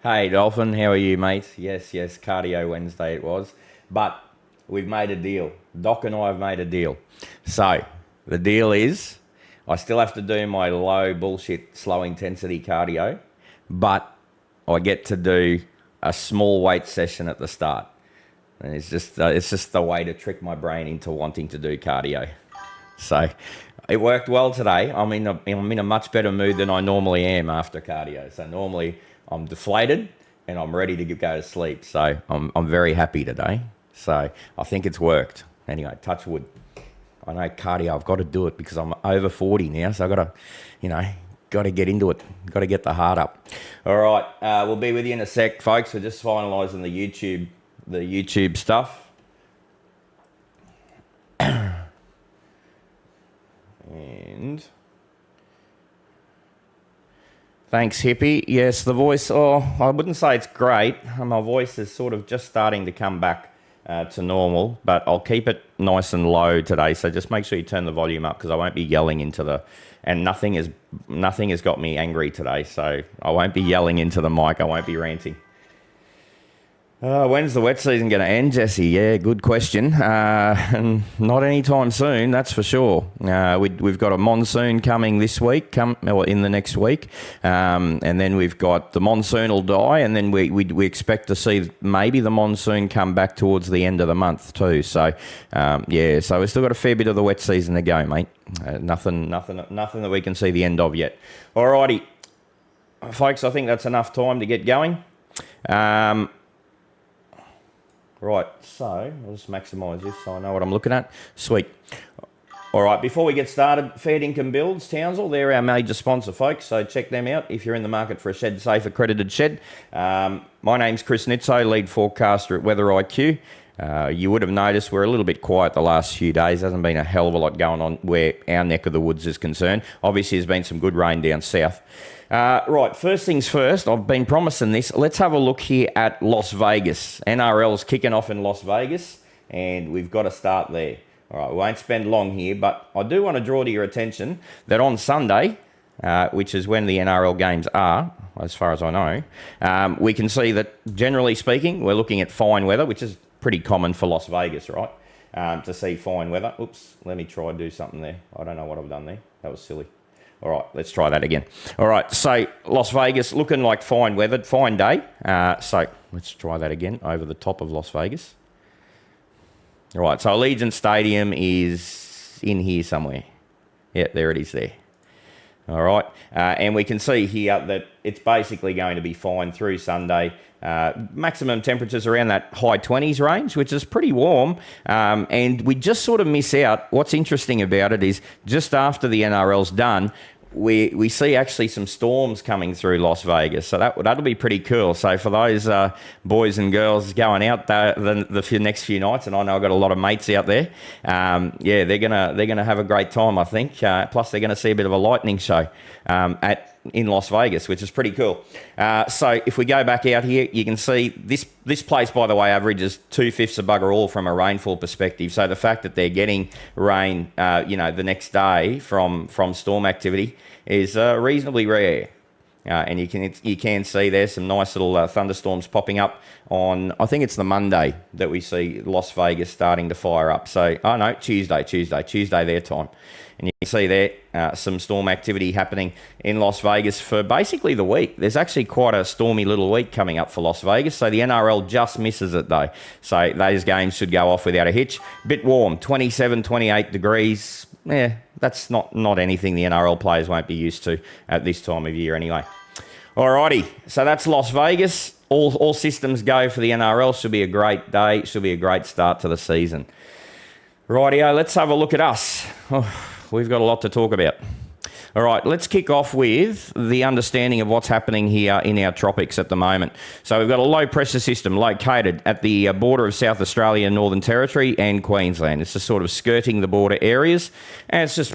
Hey Dolphin, how are you, mate? Yes, Cardio Wednesday it was. But we've made a deal. Doc and I have made a deal. So, the deal is I still have to do my low bullshit slow intensity cardio, but I get to do a small weight session at the start. And it's just the way to trick my brain into wanting to do cardio. So, it worked well today. I'm in a much better mood than I normally am after cardio. So normally I'm deflated and I'm ready to go to sleep. So I'm very happy today. So I think it's worked. Anyway, touch wood. I know cardio, I've got to do it because I'm over 40 now. So I've got to, got to get into it. Got to get the heart up. All right, we'll be with you in a sec, folks. We're just finalising the YouTube stuff. And thanks, Hippie. Yes, the voice, I wouldn't say it's great. My voice is sort of just starting to come back to normal, but I'll keep it nice and low today. So just make sure you turn the volume up because I won't be yelling and nothing has got me angry today. So I won't be yelling into the mic. I won't be ranting. When's the wet season going to end, Jesse? Yeah, good question. And not anytime soon, that's for sure. We've got a monsoon coming this week, in the next week, and then we've got the monsoon will die, and then we expect to see maybe the monsoon come back towards the end of the month too. So, so we've still got a fair bit of the wet season to go, mate. Nothing that we can see the end of yet. Alrighty, folks, I think that's enough time to get going. Right, so I'll just maximise this so I know what I'm looking at. Sweet. All right, before we get started, Fair Dinkum Builds, Townsville, they're our major sponsor, folks, so check them out if you're in the market for a shed-safe accredited shed. My name's Chris Nitzo, lead forecaster at WIQ. You would have noticed we're a little bit quiet the last few days. There hasn't been a hell of a lot going on where our neck of the woods is concerned. Obviously, there's been some good rain down south. Right, first things first, I've been promising this. Let's have a look here at Las Vegas. NRL's kicking off in Las Vegas, and we've got to start there. All right, we won't spend long here, but I do want to draw to your attention that on Sunday, which is when the NRL games are, as far as I know, we can see that, generally speaking, we're looking at fine weather, which is pretty common for Las Vegas, right? To see fine weather. Oops, let me try and do something there. I don't know what I've done there. That was silly. All right, let's try that again. All right, so Las Vegas looking like fine weather, fine day. So let's try that again over the top of Las Vegas. All right, so Allegiant Stadium is in here somewhere. Yeah, there it is there. All right, and we can see here that it's basically going to be fine through Sunday. Maximum temperatures around that high 20s range, which is pretty warm. And we just sort of miss out. What's interesting about it is just after the NRL's done, we see actually some storms coming through Las Vegas. So that'll be pretty cool. So for those boys and girls going out the next few nights, and I know I've got a lot of mates out there, they're gonna have a great time, I think. Plus they're gonna see a bit of a lightning show in Las Vegas, which is pretty cool. So if we go back out here, you can see this place, by the way, averages 2/5 of bugger all from a rainfall perspective. So the fact that they're getting rain, the next day from storm activity is reasonably rare. And you can see there's some nice little thunderstorms popping up on, I think it's the Monday that we see Las Vegas starting to fire up. So, Tuesday their time. And you can see there some storm activity happening in Las Vegas for basically the week. There's actually quite a stormy little week coming up for Las Vegas. So the NRL just misses it though. So those games should go off without a hitch. Bit warm, 27, 28 degrees. that's not anything the NRL players won't be used to at this time of year anyway. Alrighty, so that's Las Vegas. All systems go for the NRL. Should be a great day. Should be a great start to the season. Rightio, let's have a look at us. We've got a lot to talk about. All right, let's kick off with the understanding of what's happening here in our tropics at the moment. So we've got a low pressure system located at the border of South Australia, Northern Territory and Queensland. It's just sort of skirting the border areas, and it's just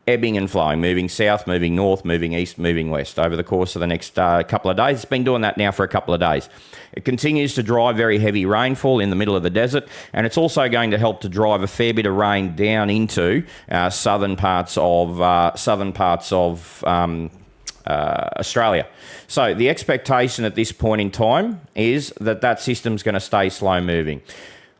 ebbing and flowing, moving south, moving north, moving east, moving west over the course of the next couple of days. It's been doing that now for a couple of days. It continues to drive very heavy rainfall in the middle of the desert, and it's also going to help to drive a fair bit of rain down into southern parts of Australia. So the expectation at this point in time is that system's going to stay slow moving.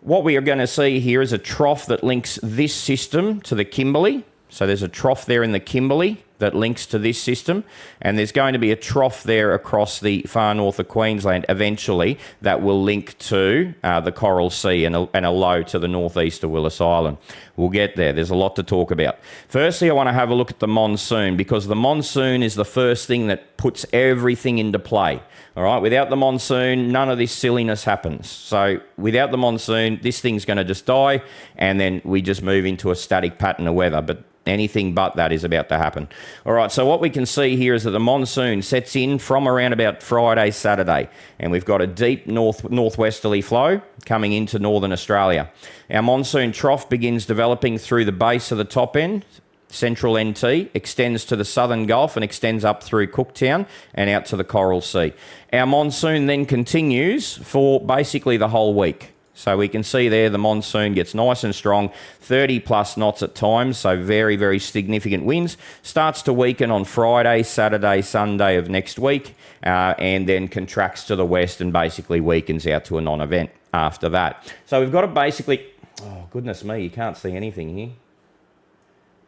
What we are going to see here is a trough that links this system to the Kimberley. So there's a trough there in the Kimberley that links to this system, and there's going to be a trough there across the far north of Queensland eventually that will link to the Coral Sea and a low to the northeast of Willis Island. We'll get there. There's a lot to talk about. Firstly, I want to have a look at the monsoon, because the monsoon is the first thing that puts everything into play. All right, without the monsoon, none of this silliness happens. So without the monsoon, this thing's going to just die, and then we just move into a static pattern of weather. But anything but that is about to happen. All right, so what we can see here is that the monsoon sets in from around about Friday, Saturday, and we've got a deep northwesterly flow coming into northern Australia. Our monsoon trough begins developing through the base of the top end, Central NT, extends to the southern Gulf and extends up through Cooktown and out to the Coral Sea. Our monsoon then continues for basically the whole week. So we can see there the monsoon gets nice and strong, 30 plus knots at times, so very, very significant winds. Starts to weaken on Friday, Saturday, Sunday of next week, and then contracts to the west and basically weakens out to a non-event after that. So we've got to basically... Oh, goodness me, you can't see anything here.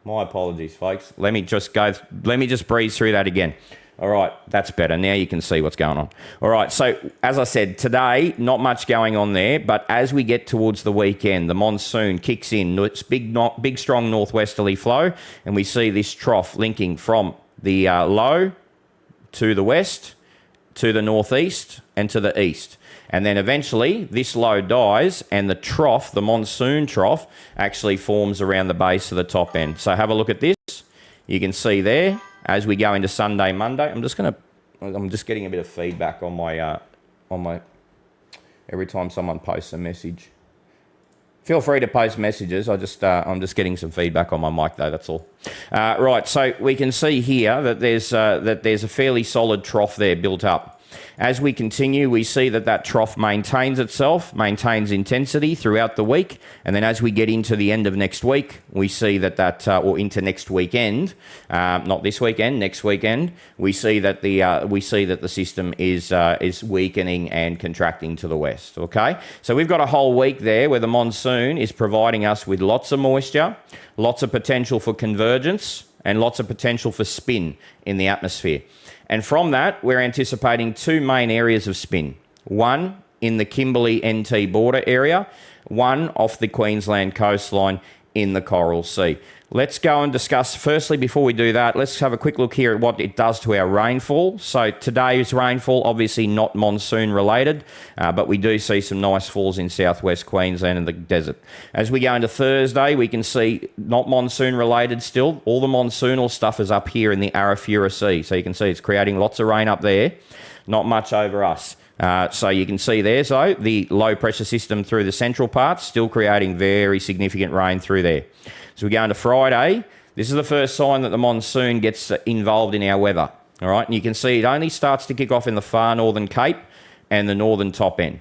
My apologies, folks. Let me just breeze through that again. All right, that's better. Now you can see what's going on. All right, so as I said, today, not much going on there, but as we get towards the weekend, the monsoon kicks in. It's big, strong northwesterly flow, and we see this trough linking from the low to the west, to the northeast, and to the east. And then eventually, this low dies, and the trough, the monsoon trough, actually forms around the base of the top end. So have a look at this. You can see there, as we go into Sunday, Monday, I'm just getting a bit of feedback on my every time someone posts a message. Feel free to post messages. I'm just getting some feedback on my mic though. That's all. Right. So we can see here that there's a fairly solid trough there built up. As we continue, we see that trough maintains itself, maintains intensity throughout the week, and then as we get into the end of next week, we see or into next weekend, not this weekend, next weekend, we see that the system is weakening and contracting to the west. Okay, so we've got a whole week there where the monsoon is providing us with lots of moisture, lots of potential for convergence, and lots of potential for spin in the atmosphere. And from that, we're anticipating two main areas of spin. One in the Kimberley NT border area, one off the Queensland coastline in the Coral Sea. Let's go and discuss, firstly, before we do that, let's have a quick look here at what it does to our rainfall. So today's rainfall, obviously not monsoon related, but we do see some nice falls in southwest Queensland and the desert. As we go into Thursday, we can see not monsoon related still. All the monsoonal stuff is up here in the Arafura Sea. So you can see it's creating lots of rain up there, not much over us. So you can see there, so the low pressure system through the central parts still creating very significant rain through there. So we go into Friday. This is the first sign that the monsoon gets involved in our weather. All right, and you can see it only starts to kick off in the far northern Cape and the northern top end.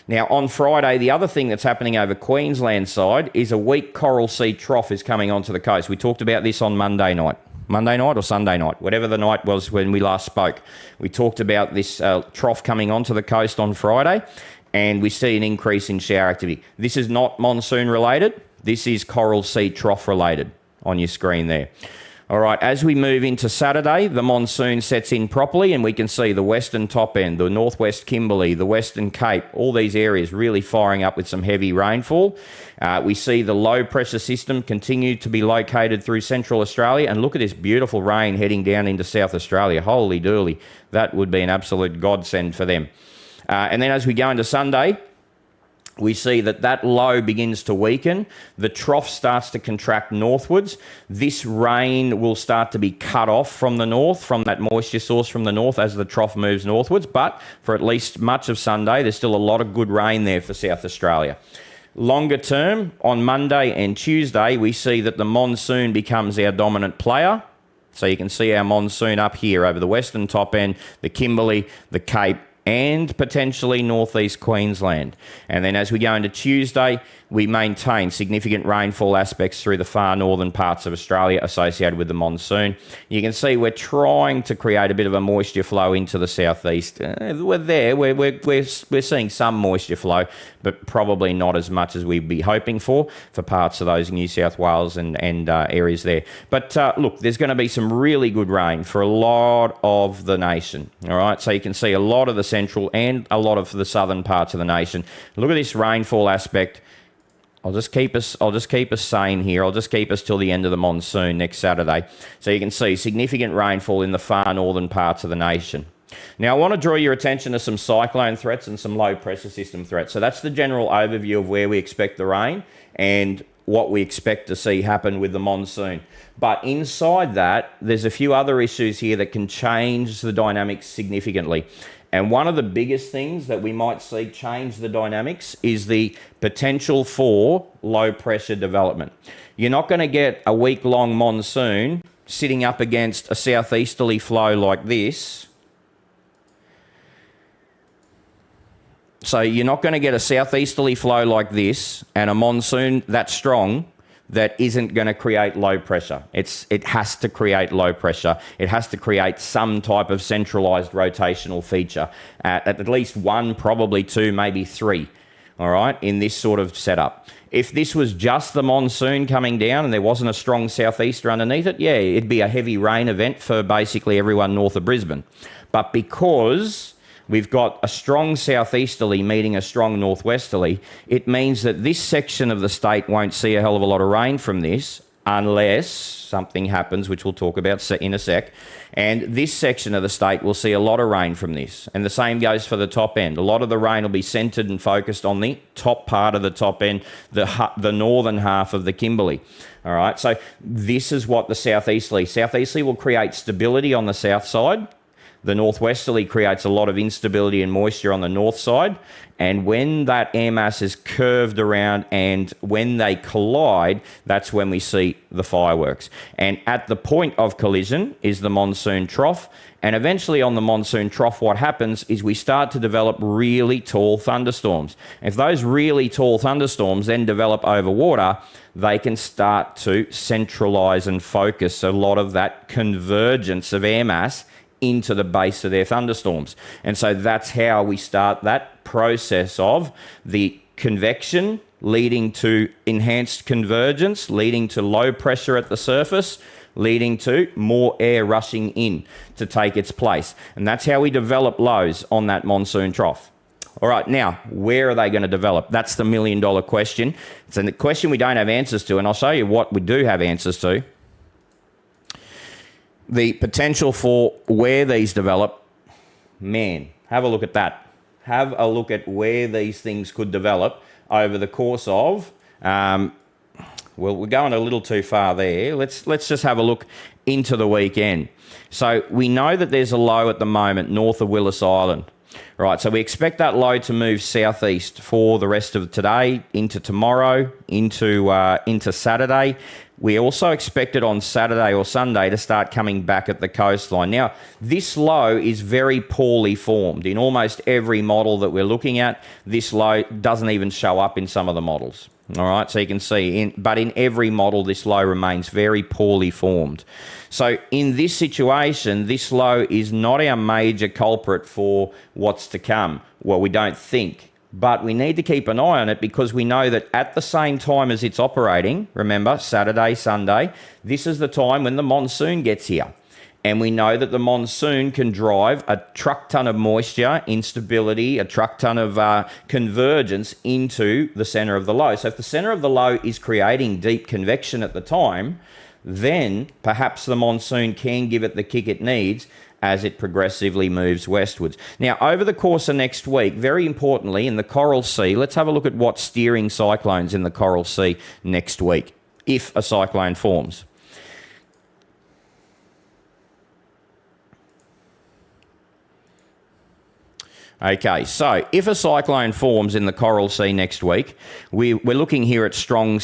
Now on Friday, the other thing that's happening over Queensland side is a weak Coral Sea trough is coming onto the coast. We talked about this on Monday night or Sunday night, whatever the night was when we last spoke. We talked about this trough coming onto the coast on Friday, and we see an increase in shower activity. This is not monsoon related. This is Coral Sea trough related on your screen there. All right, as we move into Saturday, the monsoon sets in properly and we can see the western top end, the northwest Kimberley, the western Cape, all these areas really firing up with some heavy rainfall. We see the low pressure system continue to be located through central Australia, and look at this beautiful rain heading down into South Australia. Holy dooly, that would be an absolute godsend for them. And then as we go into Sunday, we see that low begins to weaken. The trough starts to contract northwards. This rain will start to be cut off from the north, from that moisture source from the north as the trough moves northwards. But for at least much of Sunday, there's still a lot of good rain there for South Australia. Longer term, on Monday and Tuesday, we see that the monsoon becomes our dominant player. So you can see our monsoon up here over the western top end, the Kimberley, the Cape, and potentially northeast Queensland. And then as we go into Tuesday, we maintain significant rainfall aspects through the far northern parts of Australia associated with the monsoon. You can see we're trying to create a bit of a moisture flow into the southeast. We're there. We're seeing some moisture flow, but probably not as much as we'd be hoping for parts of those New South Wales and areas there. But look, there's going to be some really good rain for a lot of the nation. All right, so you can see a lot of the central and a lot of the southern parts of the nation. Look at this rainfall aspect. I'll just keep us sane here. I'll just keep us till the end of the monsoon next Saturday. So you can see significant rainfall in the far northern parts of the nation. Now, I want to draw your attention to some cyclone threats and some low pressure system threats. So that's the general overview of where we expect the rain and what we expect to see happen with the monsoon. But inside that, there's a few other issues here that can change the dynamics significantly. And one of the biggest things that we might see change the dynamics is the potential for low pressure development. You're not going to get a week-long monsoon sitting up against a southeasterly flow like this. So you're not going to get a southeasterly flow like this and a monsoon that strong that isn't going to create low pressure. It has to create low pressure. It has to create some type of centralised rotational feature at least one, probably two, maybe three, all right, in this sort of setup. If this was just the monsoon coming down and there wasn't a strong southeaster underneath it, yeah, it'd be a heavy rain event for basically everyone north of Brisbane. But because we've got a strong southeasterly meeting a strong northwesterly, it means that this section of the state won't see a hell of a lot of rain from this unless something happens, which we'll talk about in a sec. And this section of the state will see a lot of rain from this. And the same goes for the top end. A lot of the rain will be centred and focused on the top part of the top end, the northern half of the Kimberley. All right, so this is what the southeasterly will create stability on the south side. The northwesterly creates a lot of instability and moisture on the north side. And when that air mass is curved around and when they collide, that's when we see the fireworks. And at the point of collision is the monsoon trough. And eventually on the monsoon trough, what happens is we start to develop really tall thunderstorms. If those really tall thunderstorms then develop over water, they can start to centralise and focus a lot of that convergence of air mass into the base of their thunderstorms. And so that's how we start that process of the convection leading to enhanced convergence, leading to low pressure at the surface, leading to more air rushing in to take its place. And that's how we develop lows on that monsoon trough. All right, now, where are they going to develop? That's the million-dollar question. It's a question we don't have answers to, and I'll show you what we do have answers to. The potential for where these develop, man, have a look at that. Have a look at where these things could develop over the course of, well, we're going a little too far there. Let's just have a look into the weekend. So we know that there's a low at the moment north of Willis Island. Right, so we expect that low to move southeast for the rest of today, into tomorrow, into Saturday. We also expect it on Saturday or Sunday to start coming back at the coastline. Now, this low is very poorly formed. In almost every model that we're looking at, this low doesn't even show up in some of the models. All right, so you can see, but in every model, this low remains very poorly formed. So in this situation, this low is not our major culprit for what's to come. Well, we don't think. but we need to keep an eye on it because we know that at the same time as it's operating, remember, Saturday, Sunday, this is the time when the monsoon gets here. And we know that the monsoon can drive a truck ton of moisture, instability, a truck ton of convergence into the centre of the low. So if the centre of the low is creating deep convection at the time, then perhaps the monsoon can give it the kick it needs as it progressively moves westwards. Now, over the course of next week, very importantly, in the Coral Sea, let's have a look at what's steering cyclones in the Coral Sea next week, if a cyclone forms. Okay, so if a cyclone forms in the Coral Sea next week, we're looking here at strong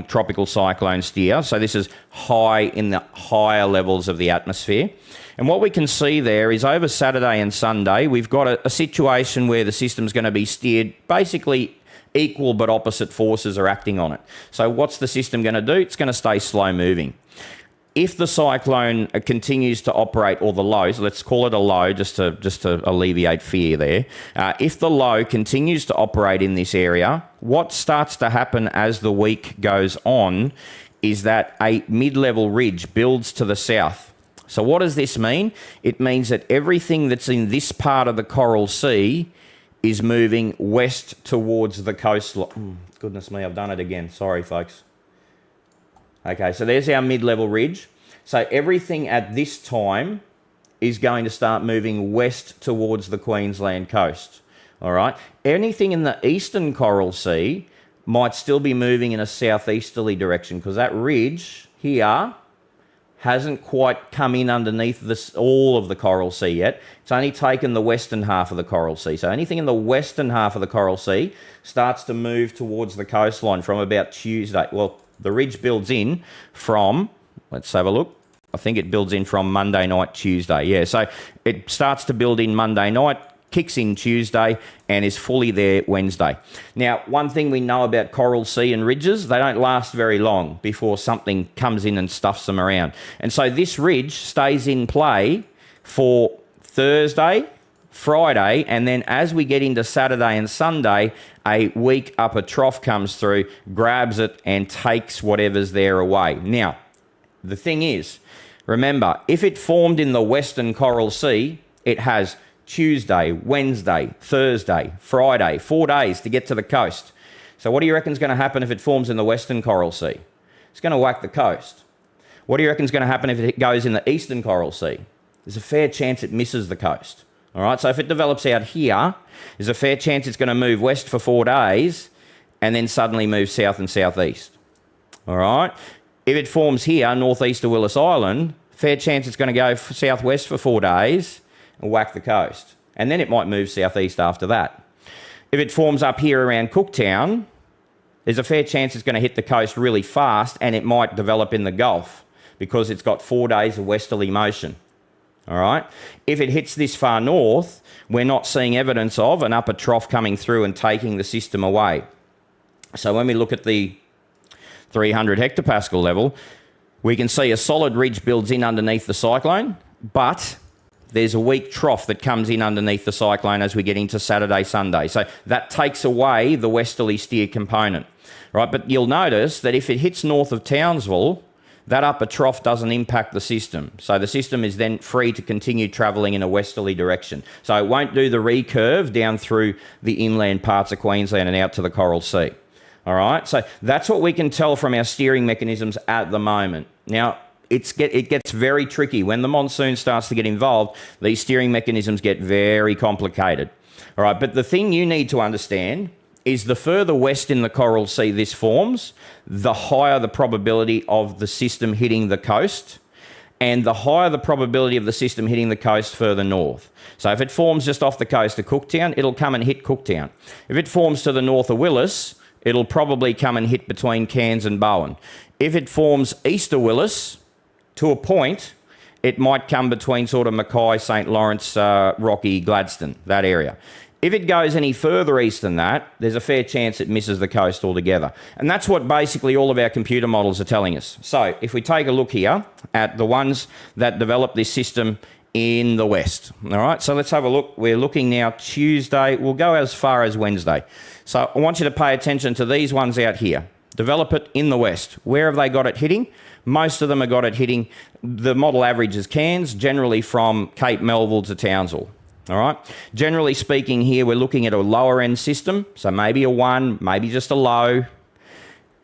tropical cyclone steer. So this is high in the higher levels of the atmosphere. And what we can see there is over Saturday and Sunday, we've got a situation where the system's going to be steered basically equal but opposite forces are acting on it. So what's the system going to do? It's going to stay slow moving. If the cyclone continues to operate, or the lows, let's call it a low just to alleviate fear there. If the low continues to operate in this area, what starts to happen as the week goes on is that a mid-level ridge builds to the south. So what does this mean? It means that everything that's in this part of the Coral Sea is moving west towards the coastline. Goodness me, I've done it again. Sorry, folks. Okay, so there's our mid-level ridge. So everything at this time is going to start moving west towards the Queensland coast. All right. Anything in the eastern Coral Sea might still be moving in a southeasterly direction because that ridge here hasn't quite come in underneath all of the Coral Sea yet. It's only taken the western half of the Coral Sea. So anything in the western half of the Coral Sea starts to move towards the coastline from about Tuesday. Well, the ridge builds in from, let's have a look. I think it builds in from Monday night, Tuesday. Yeah, so it starts to build in Monday night, kicks in Tuesday, and is fully there Wednesday. Now, one thing we know about Coral Sea and ridges, they don't last very long before something comes in and stuffs them around. And so this ridge stays in play for Thursday, Friday, and then as we get into Saturday and Sunday, a weak upper trough comes through, grabs it, and takes whatever's there away. Now, the thing is, remember, if it formed in the western Coral Sea, it has Tuesday, Wednesday, Thursday, Friday, 4 days to get to the coast. So what do you reckon is going to happen if it forms in the western Coral Sea? It's going to whack the coast. What do you reckon is going to happen if it goes in the eastern Coral Sea? There's a fair chance it misses the coast. All right, so if it develops out here, there's a fair chance it's going to move west for 4 days and then suddenly move south and southeast. All right, if it forms here, northeast of Willis Island, fair chance it's going to go southwest for 4 days and whack the coast. And then it might move southeast after that. If it forms up here around Cooktown, there's a fair chance it's going to hit the coast really fast and it might develop in the Gulf because it's got 4 days of westerly motion. All right. If it hits this far north, we're not seeing evidence of an upper trough coming through and taking the system away. So when we look at the 300 hectopascal level, we can see a solid ridge builds in underneath the cyclone, but there's a weak trough that comes in underneath the cyclone as we get into Saturday, Sunday. So that takes away the westerly steer component. Right. But you'll notice that if it hits north of Townsville, that upper trough doesn't impact the system. So the system is then free to continue travelling in a westerly direction. So it won't do the recurve down through the inland parts of Queensland and out to the Coral Sea. All right, so that's what we can tell from our steering mechanisms at the moment. Now, it gets very tricky. When the monsoon starts to get involved, these steering mechanisms get very complicated. All right, but the thing you need to understand is the further west in the Coral Sea this forms, the higher the probability of the system hitting the coast, and the higher the probability of the system hitting the coast further north. So if it forms just off the coast of Cooktown, it'll come and hit Cooktown. If it forms to the north of Willis, it'll probably come and hit between Cairns and Bowen. If it forms east of Willis, to a point, it might come between sort of Mackay, St. Lawrence, Rocky, Gladstone, that area. If it goes any further east than that, there's a fair chance it misses the coast altogether. And that's what basically all of our computer models are telling us. So if we take a look here at the ones that develop this system in the west. All right, so let's have a look. We're looking now Tuesday. We'll go as far as Wednesday. So I want you to pay attention to these ones out here. Develop it in the west. Where have they got it hitting? Most of them have got it hitting the model average is Cairns, generally from Cape Melville to Townsville. All right. Generally speaking here, we're looking at a lower end system. So maybe a 1, maybe just a low.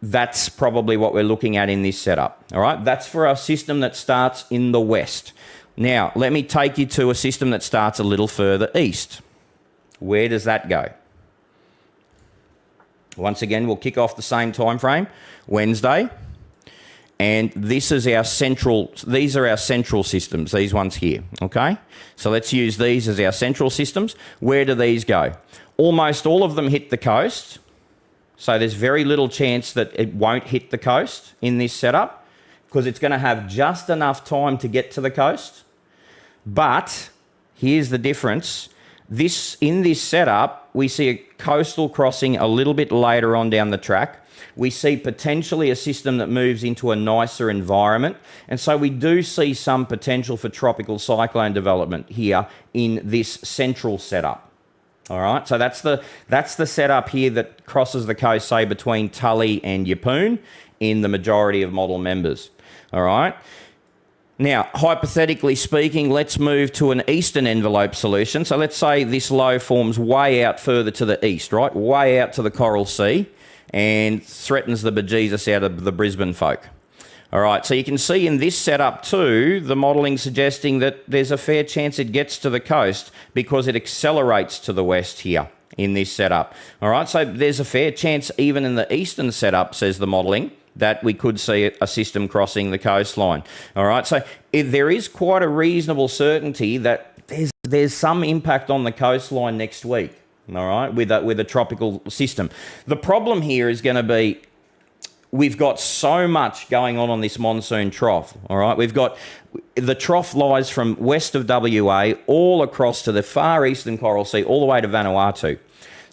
That's probably what we're looking at in this setup. All right. That's for a system that starts in the west. Now, let me take you to a system that starts a little further east. Where does that go? Once again, we'll kick off the same time frame, Wednesday. And this is our central, these are our central systems, these ones here, okay? So let's use these as our central systems. Where do these go? Almost all of them hit the coast. So there's very little chance that it won't hit the coast in this setup because it's going to have just enough time to get to the coast. But here's the difference. In this setup, we see a coastal crossing a little bit later on down the track. We see potentially a system that moves into a nicer environment. And so we do see some potential for tropical cyclone development here in this central setup. All right, so that's the setup here that crosses the coast, say, between Tully and Yeppoon in the majority of model members. All right. Now, hypothetically speaking, let's move to an eastern envelope solution. So let's say this low forms way out further to the east, right? Way out to the Coral Sea and threatens the bejesus out of the Brisbane folk. All right, so you can see in this setup too, the modelling suggesting that there's a fair chance it gets to the coast because it accelerates to the west here in this setup. All right, so there's a fair chance even in the eastern setup, says the modelling, that we could see a system crossing the coastline. All right, so there is quite a reasonable certainty that there's some impact on the coastline next week, all right, with a tropical system. The problem here is going to be we've got so much going on this monsoon trough, all right? We've got the trough lies from west of WA all across to the far eastern Coral Sea, all the way to Vanuatu.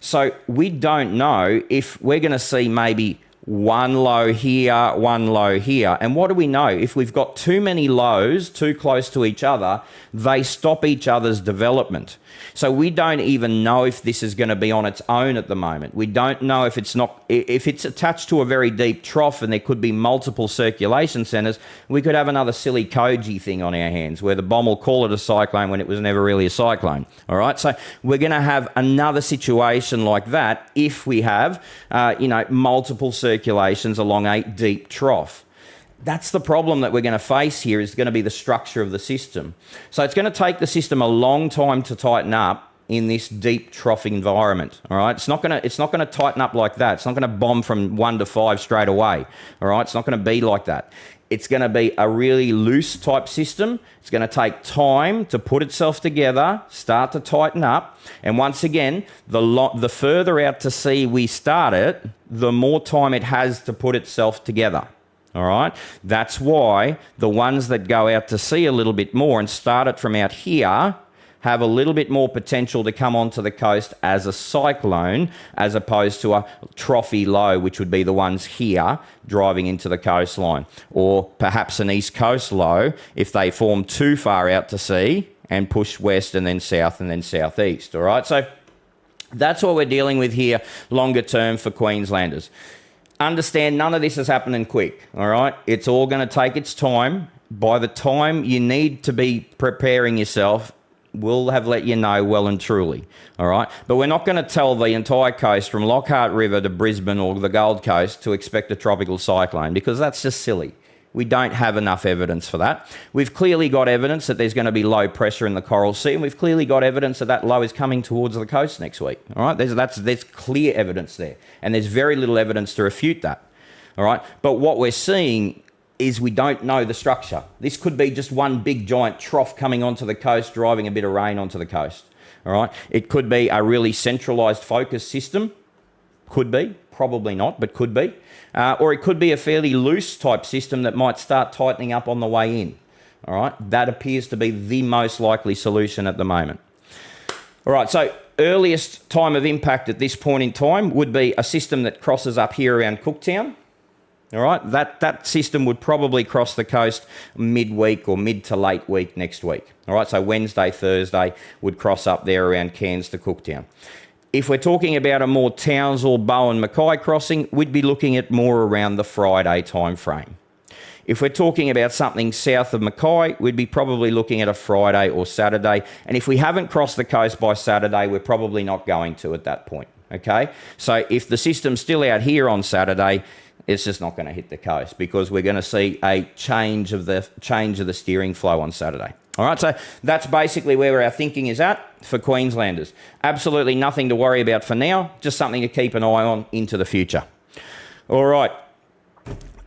So we don't know if we're going to see maybe one low here, one low here. And what do we know? If we've got too many lows too close to each other, they stop each other's development. So we don't even know if this is going to be on its own at the moment. We don't know if it's attached to a very deep trough and there could be multiple circulation centres. We could have another silly Koji thing on our hands where the bomb will call it a cyclone when it was never really a cyclone. All right, so we're going to have another situation like that if we have, multiple circulations along a deep trough. That's the problem that we're going to face here, is going to be the structure of the system. So it's going to take the system a long time to tighten up in this deep trough environment. All right, it's not going to tighten up like that. It's not going to bomb from 1 to 5 straight away. All right, it's not going to be like that. It's going to be a really loose type system. It's going to take time to put itself together, start to tighten up. And once again, the further out to sea we start it, the more time it has to put itself together. All right, that's why the ones that go out to sea a little bit more and start it from out here have a little bit more potential to come onto the coast as a cyclone, as opposed to a trophy low, which would be the ones here driving into the coastline, or perhaps an east coast low if they form too far out to sea and push west and then southeast. All right, so that's what we're dealing with here longer term for Queenslanders. Understand, none of this is happening quick, all right? It's all going to take its time. By the time you need to be preparing yourself, we'll have let you know well and truly, all right? But we're not going to tell the entire coast from Lockhart River to Brisbane or the Gold Coast to expect a tropical cyclone, because that's just silly. We don't have enough evidence for that. We've clearly got evidence that there's going to be low pressure in the Coral Sea, and we've clearly got evidence that that low is coming towards the coast next week. All right, there's clear evidence there, and there's very little evidence to refute that. All right, but what we're seeing is we don't know the structure. This could be just one big giant trough coming onto the coast, driving a bit of rain onto the coast. All right, it could be a really centralised focus system. Could be, probably not, but could be. Or it could be a fairly loose type system that might start tightening up on the way in. All right, that appears to be the most likely solution at the moment. All right, so earliest time of impact at this point in time would be a system that crosses up here around Cooktown. All right, that system would probably cross the coast midweek or mid to late week next week. All right, so Wednesday, Thursday would cross up there around Cairns to Cooktown. If we're talking about a more Townsville, Bowen, Mackay crossing, we'd be looking at more around the Friday time frame. If we're talking about something south of Mackay, we'd be probably looking at a Friday or Saturday. And if we haven't crossed the coast by Saturday, we're probably not going to at that point, okay? So if the system's still out here on Saturday, it's just not going to hit the coast because we're going to see a change of the steering flow on Saturday. All right, so that's basically where our thinking is at for Queenslanders. Absolutely nothing to worry about for now, just something to keep an eye on into the future. All right,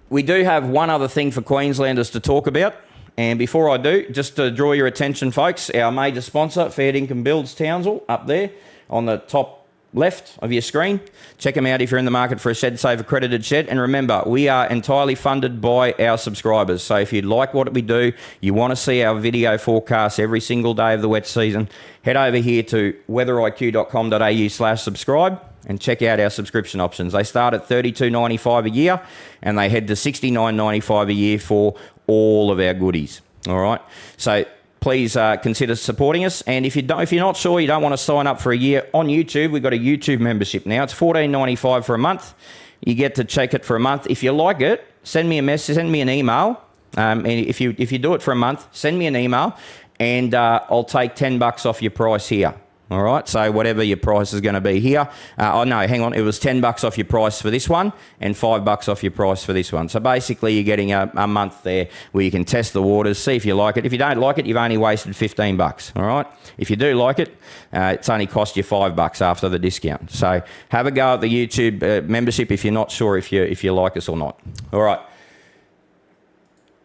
we do have one other thing for Queenslanders to talk about. And before I do, just to draw your attention, folks, our major sponsor, Fair Dinkum Builds Townsville, up there on the top left of your screen. Check them out if you're in the market for a Shed Save accredited shed. And remember, we are entirely funded by our subscribers. So if you like what we do, you want to see our video forecasts every single day of the wet season, head over here to weatheriq.com.au/subscribe and check out our subscription options. They start at $32.95 a year and they head to $69.95 a year for all of our goodies. All right. So please consider supporting us. And if you're not sure, you don't want to sign up for a year on YouTube, we've got a YouTube membership now. It's $14.95 for a month. You get to check it for a month. If you like it, send me a message, send me an email. And if you do it for a month, send me an email, and I'll take $10 off your price here. All right, so whatever your price is going to be here. Oh, no, hang on. It was $10 off your price for this one and $5 off your price for this one. So basically, you're getting a month there where you can test the waters, see if you like it. If you don't like it, you've only wasted $15. All right. If you do like it, it's only cost you $5 after the discount. So have a go at the YouTube membership if you're not sure if you like us or not. All right.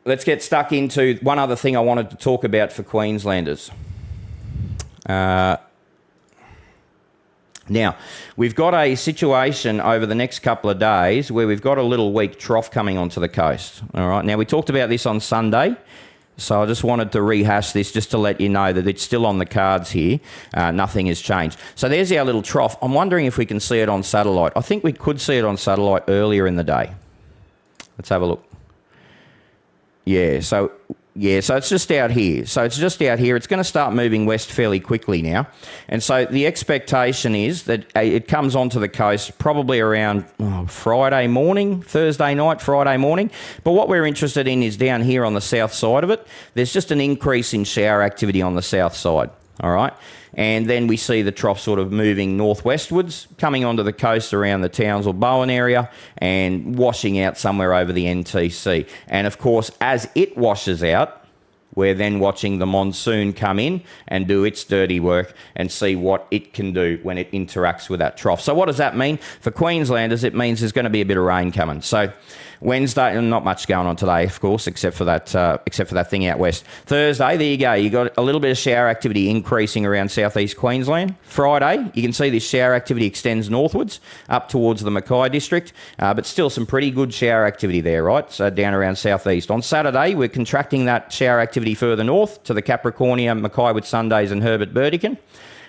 Let's get stuck into one other thing I wanted to talk about for Queenslanders. Now, we've got a situation over the next couple of days where we've got a little weak trough coming onto the coast. All right. Now, we talked about this on Sunday, so I just wanted to rehash this just to let you know that it's still on the cards here. Nothing has changed. So there's our little trough. I'm wondering if we can see it on satellite. I think we could see it on satellite earlier in the day. Let's have a look. Yeah, so it's just out here. It's going to start moving west fairly quickly now. And so the expectation is that it comes onto the coast probably around Friday morning, Thursday night, Friday morning. But what we're interested in is down here on the south side of it. There's just an increase in shower activity on the south side. All right. And then we see the trough sort of moving northwestwards, coming onto the coast around the Townsville Bowen area and washing out somewhere over the NTC. And of course, as it washes out, we're then watching the monsoon come in and do its dirty work and see what it can do when it interacts with that trough. So what does that mean? For Queenslanders, it means there's going to be a bit of rain coming. So Wednesday, and not much going on today, of course, except for that thing out west. Thursday, there you go. You got a little bit of shower activity increasing around southeast Queensland. Friday, you can see this shower activity extends northwards up towards the Mackay district, but still some pretty good shower activity there, right? So down around southeast. On Saturday, we're contracting that shower activity further north to the Capricornia, Mackay with Sundays and Herbert Burdekin.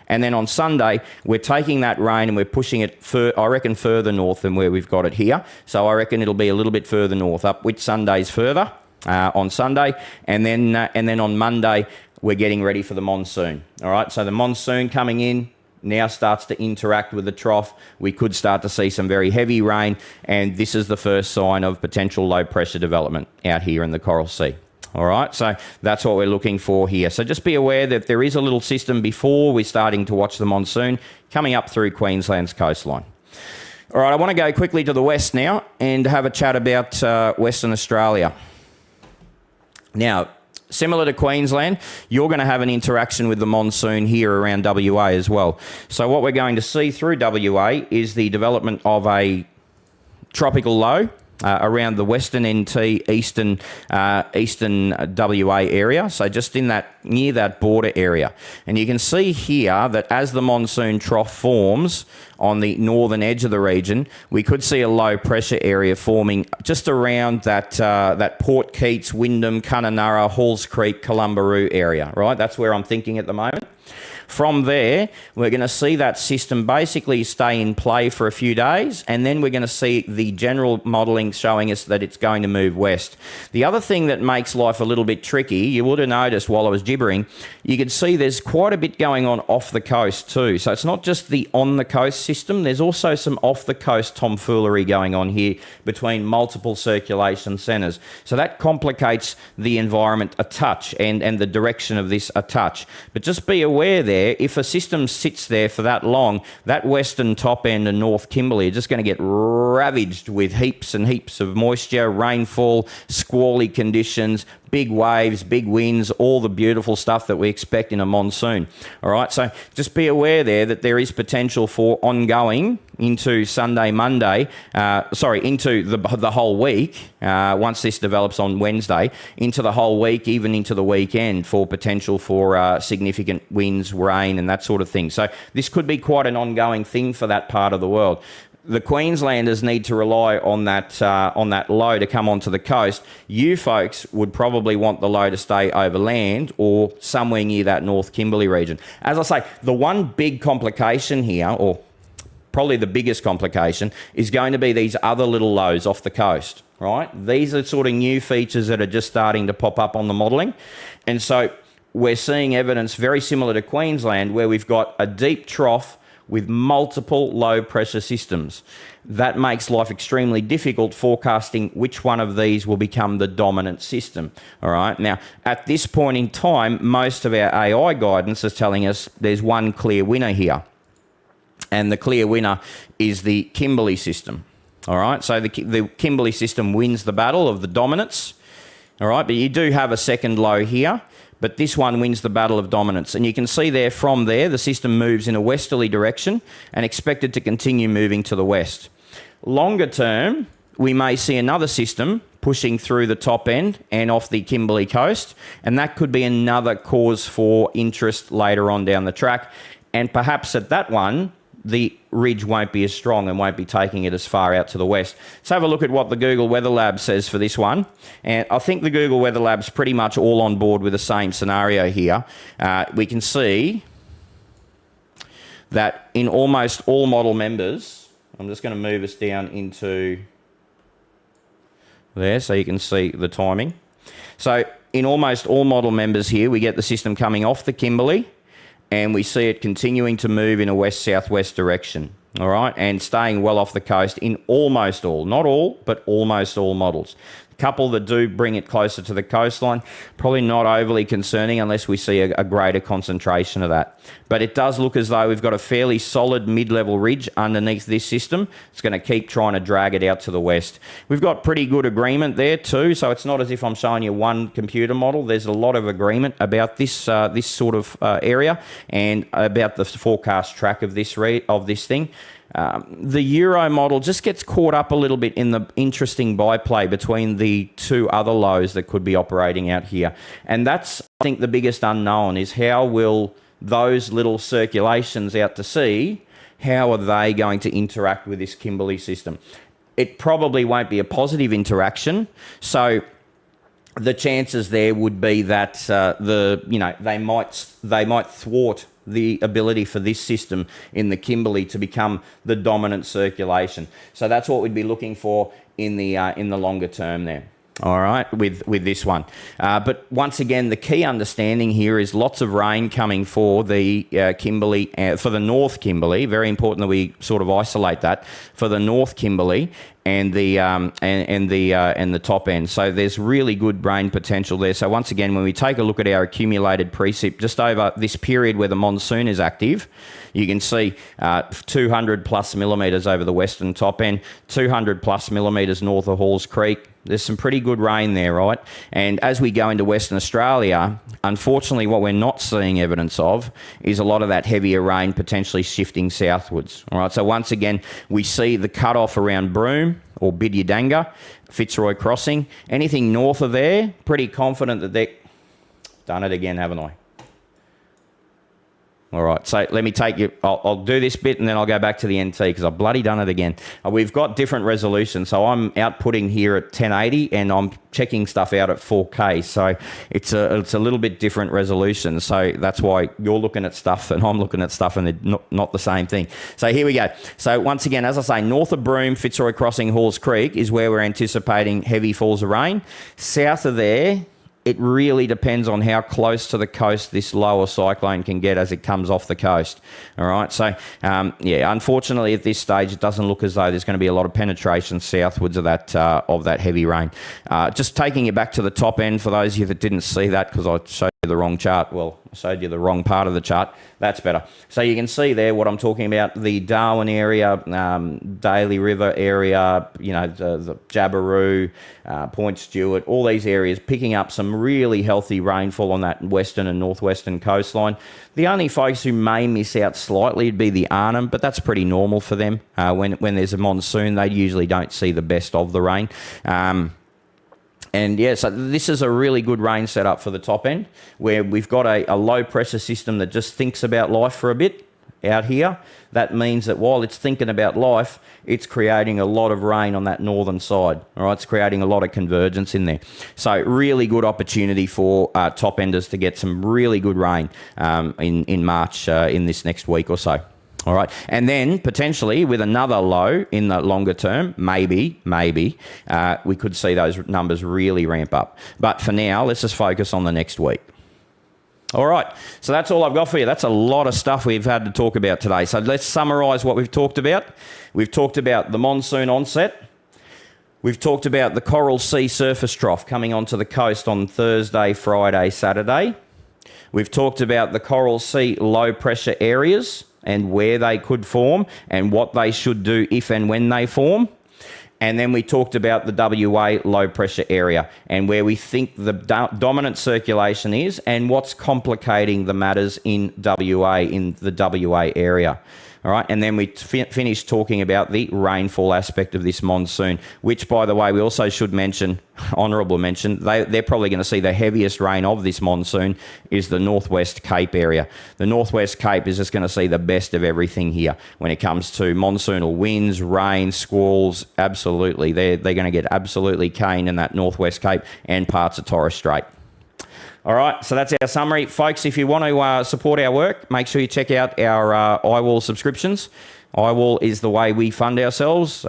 And then on Sunday, we're taking that rain and we're pushing it, I reckon, further north than where we've got it here. So I reckon it'll be a little bit further north, up with Sundays further on Sunday. And then on Monday, we're getting ready for the monsoon. All right, so the monsoon coming in now starts to interact with the trough. We could start to see some very heavy rain. And this is the first sign of potential low pressure development out here in the Coral Sea. All right, so that's what we're looking for here. So just be aware that there is a little system before we're starting to watch the monsoon coming up through Queensland's coastline. All right, I want to go quickly to the west now and have a chat about Western Australia. Now, similar to Queensland, you're going to have an interaction with the monsoon here around WA as well. So what we're going to see through WA is the development of a tropical low around the western NT, eastern WA area, so just in that near that border area. And you can see here that as the monsoon trough forms on the northern edge of the region, we could see a low pressure area forming just around that Port Keats, Wyndham, Kununurra, Halls Creek, Columbaroo area, right? That's where I'm thinking at the moment. from there, we're going to see that system basically stay in play for a few days, and then we're going to see the general modelling showing us that it's going to move west. The other thing that makes life a little bit tricky, you would have noticed while I was gibbering, you could see there's quite a bit going on off the coast too. So it's not just the on-the-coast system, there's also some off-the-coast tomfoolery going on here between multiple circulation centres. So that complicates the environment a touch and the direction of this a touch. But just be aware there, if a system sits there for that long, that western top end and North Kimberley are just going to get ravaged with heaps and heaps of moisture, rainfall, squally conditions, big waves, big winds, all the beautiful stuff that we expect in a monsoon. All right, so just be aware there that there is potential for ongoing into Sunday, Monday, into the whole week, once this develops on Wednesday, into the whole week, even into the weekend, for potential for significant winds, rain, and that sort of thing. So this could be quite an ongoing thing for that part of the world. The Queenslanders need to rely on that low to come onto the coast. You folks would probably want the low to stay overland or somewhere near that North Kimberley region. As I say, the one big complication here, or probably the biggest complication, is going to be these other little lows off the coast, right? These are sort of new features that are just starting to pop up on the modelling. And so we're seeing evidence very similar to Queensland, where we've got a deep trough with multiple low pressure systems. That makes life extremely difficult forecasting which one of these will become the dominant system. All right. Now, at this point in time, most of our AI guidance is telling us there's one clear winner here. And the clear winner is the Kimberley system. All right. So the Kimberley system wins the battle of the dominance. All right. But you do have a second low here. But this one wins the battle of dominance. And you can see there, from there, the system moves in a westerly direction and expected to continue moving to the west. Longer term, we may see another system pushing through the top end and off the Kimberley coast, and that could be another cause for interest later on down the track. And perhaps at that one, the ridge won't be as strong and won't be taking it as far out to the west. Let's have a look at what the Google Weather Lab says for this one. And I think the Google Weather Lab's pretty much all on board with the same scenario here. We can see that in almost all model members, I'm just going to move us down into there so you can see the timing. So in almost all model members here, we get the system coming off the Kimberley, and we see it continuing to move in a west-southwest direction, all right, and staying well off the coast in almost all, not all, but almost all models. A couple that do bring it closer to the coastline, probably not overly concerning unless we see a greater concentration of that. But it does look as though we've got a fairly solid mid-level ridge underneath this system. It's going to keep trying to drag it out to the west. We've got pretty good agreement there too, so it's not as if I'm showing you one computer model. There's a lot of agreement about this sort of area and about the forecast track of this thing. The Euro model just gets caught up a little bit in the interesting byplay between the two other lows that could be operating out here. And that's, I think, the biggest unknown is how will those little circulations out to sea, how are they going to interact with this Kimberley system? It probably won't be a positive interaction. So the chances there would be that they might thwart the ability for this system in the Kimberley to become the dominant circulation. So that's what we'd be looking for in the longer term there. All right, with this one. But once again, the key understanding here is lots of rain coming for the Kimberley, for the North Kimberley. Very important that we sort of isolate that for the North Kimberley and the top end. So there's really good rain potential there. So once again, when we take a look at our accumulated precip just over this period where the monsoon is active, you can see 200 plus millimetres over the western top end, 200 plus millimetres north of Halls Creek. There's some pretty good rain there, right? And as we go into Western Australia, unfortunately, what we're not seeing evidence of is a lot of that heavier rain potentially shifting southwards. All right, so once again, we see the cutoff around Broome or Bidyadanga, Fitzroy Crossing. Anything north of there, pretty confident that they're... Done it again, haven't I? All right, so let me take you, I'll do this bit and then I'll go back to the NT because I've bloody done it again. We've got different resolutions, so I'm outputting here at 1080 and I'm checking stuff out at 4K, so it's a little bit different resolution, so that's why you're looking at stuff and I'm looking at stuff and they're not the same thing. So here we go. So once again, as I say, north of Broome, Fitzroy Crossing, Halls Creek is where we're anticipating heavy falls of rain. South of there, it really depends on how close to the coast this lower cyclone can get as it comes off the coast. All right, so yeah, unfortunately at this stage it doesn't look as though there's going to be a lot of penetration southwards of that heavy rain. Just taking you back to the top end for those of you that didn't see that because I showed you the wrong chart. Well, I showed you the wrong part of the chart. That's better. So you can see there what I'm talking about, the Darwin area, Daly River area, you know, the Jabiru, Point Stewart, all these areas picking up some really healthy rainfall on that western and northwestern coastline. The only folks who may miss out slightly would be the Arnhem, but that's pretty normal for them. When there's a monsoon, they usually don't see the best of the rain. And yeah, so this is a really good rain setup for the top end where we've got a low pressure system that just thinks about life for a bit out here. That means that while it's thinking about life, it's creating a lot of rain on that northern side. All right, it's creating a lot of convergence in there. So really good opportunity for top enders to get some really good rain in March in this next week or so. All right, and then potentially with another low in the longer term, maybe we could see those numbers really ramp up. But for now, let's just focus on the next week. All right, so that's all I've got for you. That's a lot of stuff we've had to talk about today. So let's summarise what we've talked about. We've talked about the monsoon onset. We've talked about the Coral Sea surface trough coming onto the coast on Thursday, Friday, Saturday. We've talked about the Coral Sea low pressure areas and where they could form and what they should do if and when they form. And then we talked about the WA low pressure area and where we think the dominant circulation is and what's complicating the matters in WA, in the WA area. All right, and then we finished talking about the rainfall aspect of this monsoon, which, by the way, we also should mention, honourable mention, they're probably going to see the heaviest rain of this monsoon is the Northwest Cape area. The Northwest Cape is just going to see the best of everything here when it comes to monsoonal winds, rain, squalls. Absolutely, they're going to get absolutely cane in that Northwest Cape and parts of Torres Strait. All right, so that's our summary. Folks, if you want to support our work, make sure you check out our iWall subscriptions. iWall is the way we fund ourselves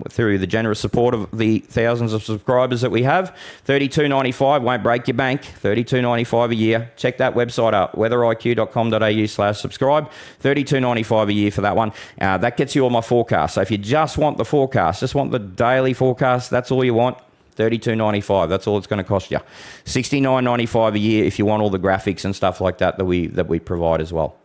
through the generous support of the thousands of subscribers that we have. $32.95 won't break your bank, $32.95 a year. Check that website out, weatheriq.com.au/subscribe. $32.95 a year for that one. That gets you all my forecasts. So if you just want the forecast, just want the daily forecast, that's all you want. $32.95. That's all it's going to cost you. $69.95 a year if you want all the graphics and stuff like that we provide as well.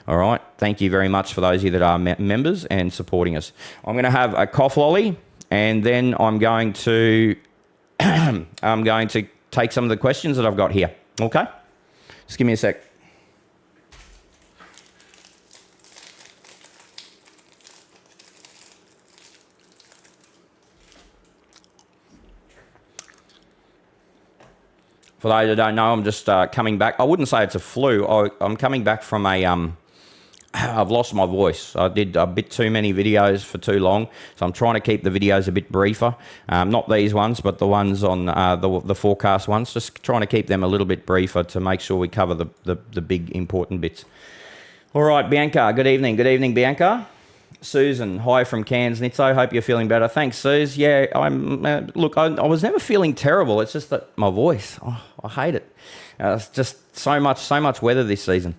All right. Thank you very much for those of you that are members and supporting us. I'm going to have a cough lolly, and then I'm going to take some of the questions that I've got here. Okay. Just give me a sec. For those who don't know, I'm just coming back. I wouldn't say it's a flu. I'm coming back from a... I've lost my voice. I did a bit too many videos for too long, so I'm trying to keep the videos a bit briefer. Not these ones, but the ones on the forecast ones. Just trying to keep them a little bit briefer to make sure we cover the big important bits. All right, Bianca. Good evening. Good evening, Bianca. Susan, hi from Cairns. Nitzo, hope you're feeling better. Thanks, Suze. Yeah, look, I was never feeling terrible. It's just that my voice, I hate it. It's just so much weather this season.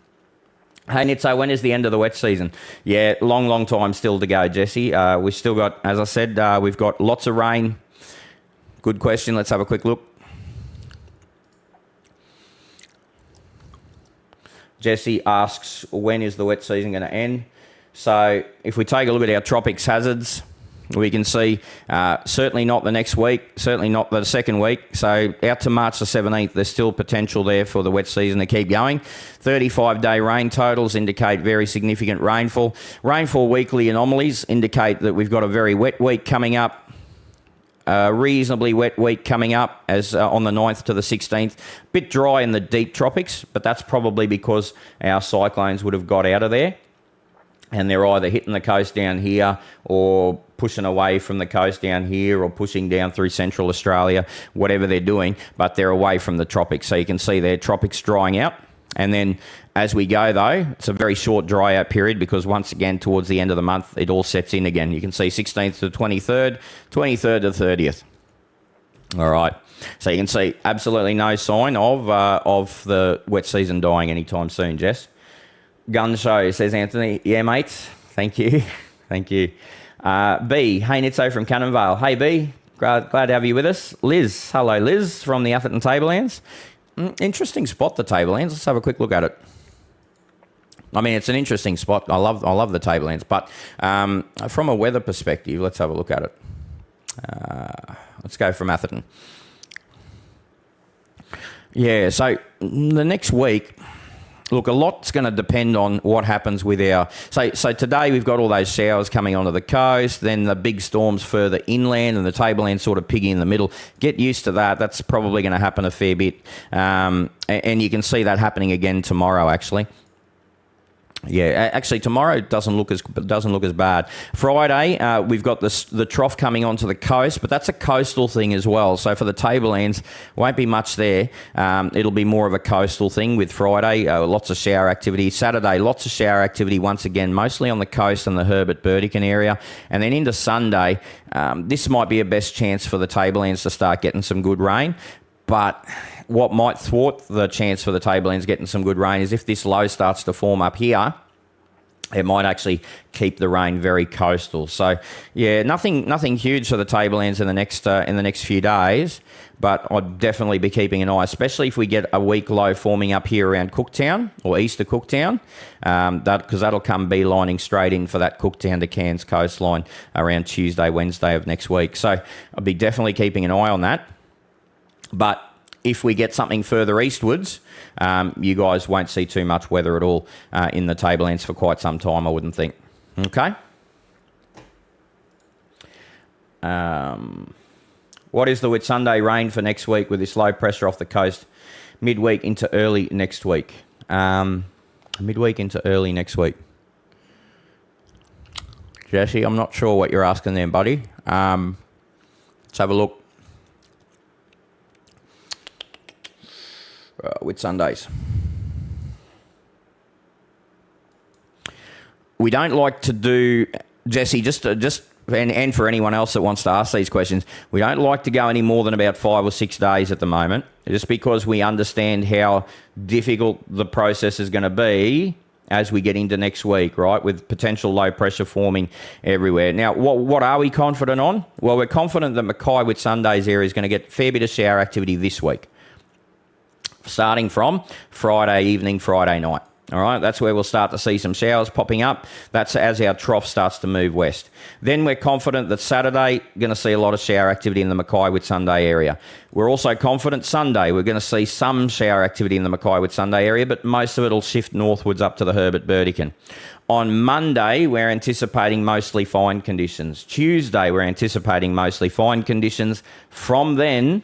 Hey, Nitzo, when is the end of the wet season? Yeah, long time still to go, Jesse. We've still got, as I said, we've got lots of rain. Good question. Let's have a quick look. Jesse asks, when is the wet season going to end? So if we take a look at our tropics hazards, we can see certainly not the next week, certainly not the second week. So out to March the 17th, there's still potential there for the wet season to keep going. 35-day rain totals indicate very significant rainfall. Rainfall weekly anomalies indicate that we've got a very wet week coming up. A reasonably wet week coming up as on the 9th to the 16th. Bit dry in the deep tropics, but that's probably because our cyclones would have got out of there and they're either hitting the coast down here or pushing away from the coast down here or pushing down through central Australia, whatever they're doing, but they're away from the tropics. So you can see their tropics drying out. And then as we go, though, it's a very short dry out period because once again, towards the end of the month, it all sets in again. You can see 16th to 23rd, 23rd to 30th. All right. So you can see absolutely no sign of the wet season dying anytime soon, Jess. Gun show, says Anthony. Yeah, mate. Thank you. Thank you. B, hey, Nitso from Cannonvale. Hey, B, glad to have you with us. Liz, hello, Liz, from the Atherton Tablelands. Interesting spot, the Tablelands. Let's have a quick look at it. I mean, it's an interesting spot. I love the Tablelands, but from a weather perspective, let's have a look at it. Let's go from Atherton. Yeah, so the next week, look, a lot's going to depend on what happens with our... So today we've got all those showers coming onto the coast, then the big storms further inland and the tableland sort of piggy in the middle. Get used to that. That's probably going to happen a fair bit. And you can see that happening again tomorrow, actually. Yeah, actually tomorrow doesn't look as bad. Friday, we've got the trough coming onto the coast, but that's a coastal thing as well. So for the tablelands, won't be much there. It'll be more of a coastal thing with Friday. Lots of shower activity. Saturday, lots of shower activity once again, mostly on the coast and the Herbert-Burdekin area. And then into Sunday, this might be a best chance for the tablelands to start getting some good rain. But what might thwart the chance for the tablelands getting some good rain is if this low starts to form up here, it might actually keep the rain very coastal. So, yeah, nothing huge for the tablelands in the next few days, but I'd definitely be keeping an eye, especially if we get a weak low forming up here around Cooktown or east of Cooktown, because that'll come beelining straight in for that Cooktown to Cairns coastline around Tuesday, Wednesday of next week. So I'd be definitely keeping an eye on that. But if we get something further eastwards, you guys won't see too much weather at all in the tablelands for quite some time, I wouldn't think. Okay? What is the Whitsunday rain for next week with this low pressure off the coast midweek into early next week? Midweek into early next week. Jesse, I'm not sure what you're asking there, buddy. Let's have a look. Whitsundays. We don't like to do, Jesse, and for anyone else that wants to ask these questions, we don't like to go any more than about 5 or 6 days at the moment, just because we understand how difficult the process is going to be as we get into next week, right, with potential low pressure forming everywhere. Now, what are we confident on? Well, we're confident that Mackay Whitsundays area is going to get a fair bit of shower activity this week, starting from Friday evening, Friday night. All right, that's where we'll start to see some showers popping up. That's as our trough starts to move west. Then we're confident that Saturday, going to see a lot of shower activity in the Mackay Whitsunday area. We're also confident Sunday, we're going to see some shower activity in the Mackay Whitsunday area, but most of it will shift northwards up to the Herbert-Burdekin. On Monday, we're anticipating mostly fine conditions. Tuesday, we're anticipating mostly fine conditions. From then,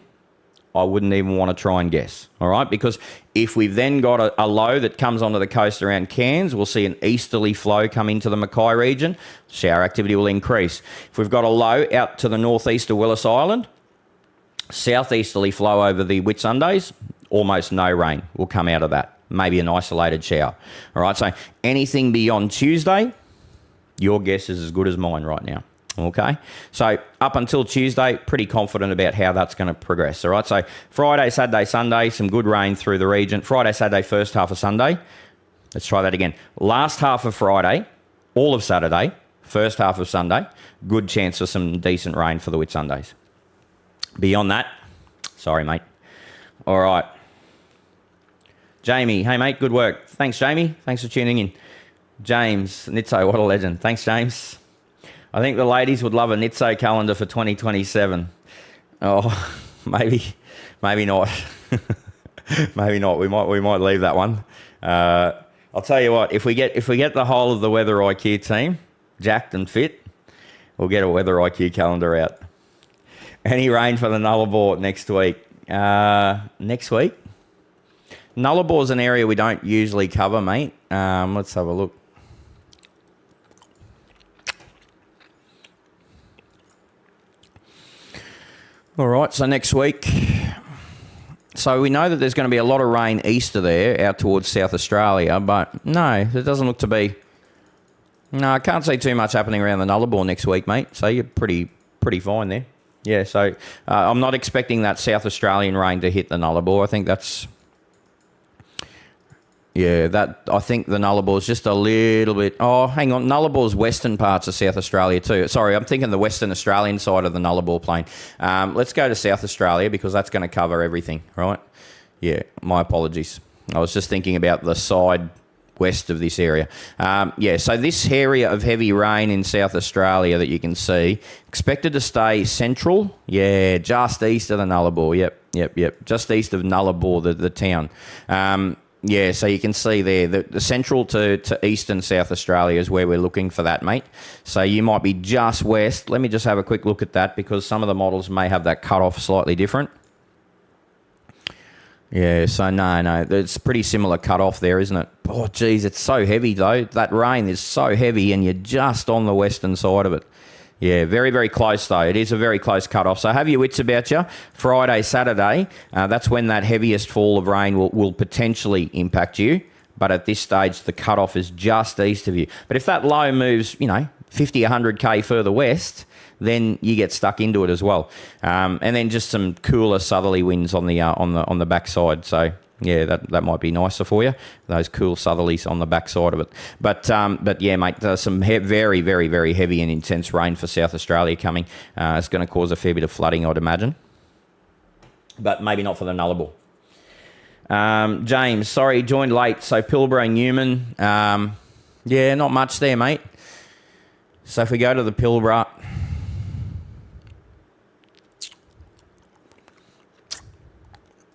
I wouldn't even want to try and guess, all right? Because if we've then got a low that comes onto the coast around Cairns, we'll see an easterly flow come into the Mackay region. Shower activity will increase. If we've got a low out to the northeast of Willis Island, southeasterly flow over the Whitsundays, almost no rain will come out of that. Maybe an isolated shower, all right? So anything beyond Tuesday, your guess is as good as mine right now. Okay, so up until Tuesday, pretty confident about how that's going to progress. All right, so Friday, Saturday, Sunday, some good rain through the region. Friday, Saturday, first half of Sunday. Let's try that again. Last half of Friday, all of Saturday, first half of Sunday, good chance for some decent rain for the Whitsundays. Beyond that, sorry, mate. All right. Jamie, hey, mate, good work. Thanks, Jamie. Thanks for tuning in. James, Nitso, what a legend. Thanks, James. I think the ladies would love a Nitso calendar for 2027. Oh, maybe not. Maybe not. We might leave that one. I'll tell you what. If we get the whole of the Weather IQ team jacked and fit, we'll get a Weather IQ calendar out. Any rain for the Nullarbor next week? Next week? Nullarbor is an area we don't usually cover, mate. Let's have a look. All right, so next week. So we know that there's going to be a lot of rain east of there, out towards South Australia, but no, it doesn't look to be. No, I can't see too much happening around the Nullarbor next week, mate. So you're pretty fine there. Yeah, so I'm not expecting that South Australian rain to hit the Nullarbor. I think that's... Yeah, I think the Nullarbor is just a little bit... Oh, hang on. Nullabor's western parts of South Australia too. Sorry, I'm thinking the Western Australian side of the Nullarbor plain. Let's go to South Australia because that's going to cover everything, right? Yeah, my apologies. I was just thinking about the side west of this area. Yeah, so this area of heavy rain in South Australia that you can see, expected to stay central. Yeah, just east of the Nullarbor. Yep. Just east of Nullarbor, the town. Yeah, so you can see there, the central to eastern South Australia is where we're looking for that, mate. So you might be just west. Let me just have a quick look at that because some of the models may have that cut-off slightly different. Yeah, so no, it's pretty similar cut-off there, isn't it? Oh, geez, it's so heavy, though. That rain is so heavy and you're just on the western side of it. Yeah, very, very close, though. It is a very close cut-off. So have your wits about you. Friday, Saturday, that's when that heaviest fall of rain will potentially impact you. But at this stage, the cut-off is just east of you. But if that low moves, 50, 100K further west, then you get stuck into it as well. And then just some cooler southerly winds on the backside. So... yeah, that might be nicer for you, those cool southerlies on the backside of it. But yeah, mate, there's some very, very, very heavy and intense rain for South Australia coming. It's going to cause a fair bit of flooding, I'd imagine. But maybe not for the Nullarbor. James, sorry, joined late. So Pilbara and Newman. Yeah, not much there, mate. So if we go to the Pilbara...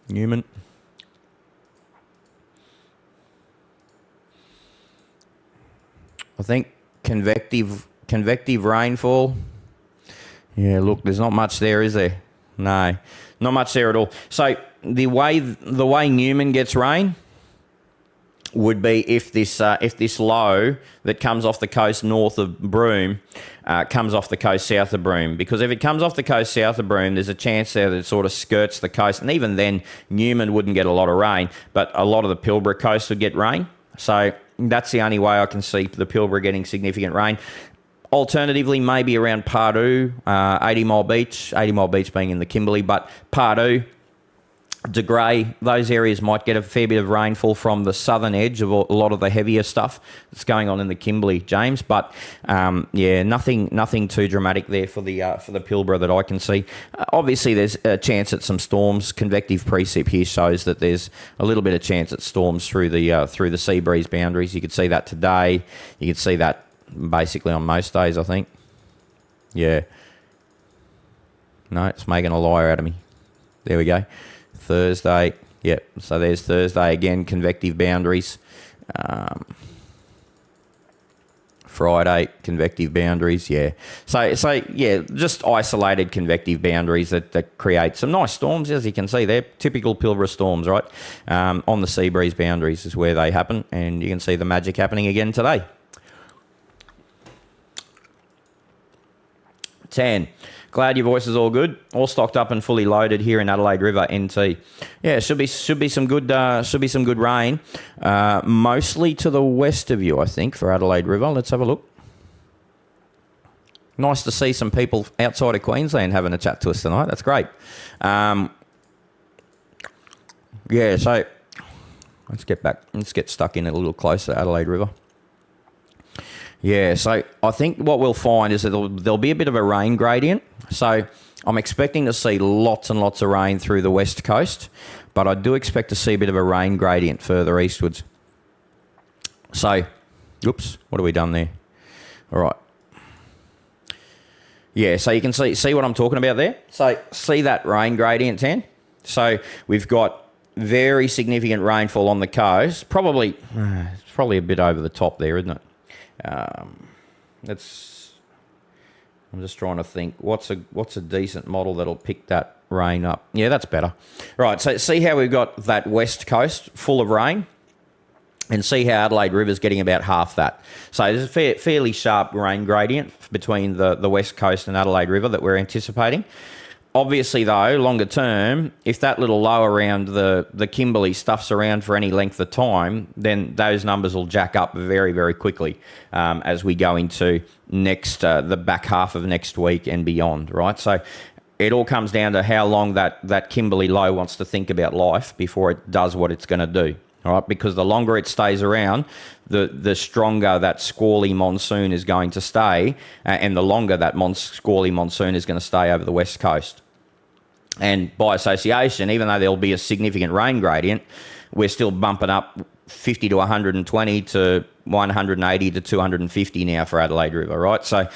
Newman... I think convective rainfall. Yeah, look, there's not much there, is there? No, not much there at all. So the way Newman gets rain would be if this low that comes off the coast north of Broome comes off the coast south of Broome. Because if it comes off the coast south of Broome, there's a chance there that it sort of skirts the coast. And even then, Newman wouldn't get a lot of rain, but a lot of the Pilbara coast would get rain. So that's the only way I can see the Pilbara getting significant rain. Alternatively, maybe around Pardue, 80 Mile Beach being in the Kimberley, but Pardue, De Grey, those areas might get a fair bit of rainfall from the southern edge of a lot of the heavier stuff that's going on in the Kimberley, James. But yeah, nothing too dramatic there for the Pilbara that I can see. Obviously, there's a chance at some storms. Convective precip here shows that there's a little bit of chance at storms through the sea breeze boundaries. You could see that today. You could see that basically on most days, I think. Yeah. No, it's making a liar out of me. There we go. Thursday, yep. So there's Thursday again, convective boundaries. Friday, convective boundaries, yeah. So yeah, just isolated convective boundaries that create some nice storms, as you can see there. Typical Pilbara storms, right? On the sea breeze boundaries is where they happen, and you can see the magic happening again today. 10. Glad your voice is all good. All stocked up and fully loaded here in Adelaide River NT. Yeah, should be some good rain. Mostly to the west of you, I think, for Adelaide River. Let's have a look. Nice to see some people outside of Queensland having a chat to us tonight. That's great. Yeah, so let's get stuck in a little closer to Adelaide River. Yeah, so I think what we'll find is that there'll be a bit of a rain gradient. So I'm expecting to see lots and lots of rain through the west coast, but I do expect to see a bit of a rain gradient further eastwards. So, oops, what have we done there? All right. Yeah, so you can see what I'm talking about there. So see that rain gradient, Tan? So we've got very significant rainfall on the coast. Probably, it's probably a bit over the top there, isn't it? I'm just trying to think. What's a decent model that'll pick that rain up? Yeah, that's better. Right, so see how we've got that west coast full of rain? And see how Adelaide River's getting about half that. So there's a fairly sharp rain gradient between the west coast and Adelaide River that we're anticipating. Obviously, though, longer term, if that little low around the Kimberley stuffs around for any length of time, then those numbers will jack up very, very quickly as we go into the back half of next week and beyond, right? So it all comes down to how long that Kimberley low wants to think about life before it does what it's going to do. All right, because the longer it stays around, the stronger that squally monsoon is going to stay, and the longer that squally monsoon is going to stay over the west coast. And by association, even though there'll be a significant rain gradient, we're still bumping up 50 to 120 to 180 to 250 now for Adelaide River, right? So,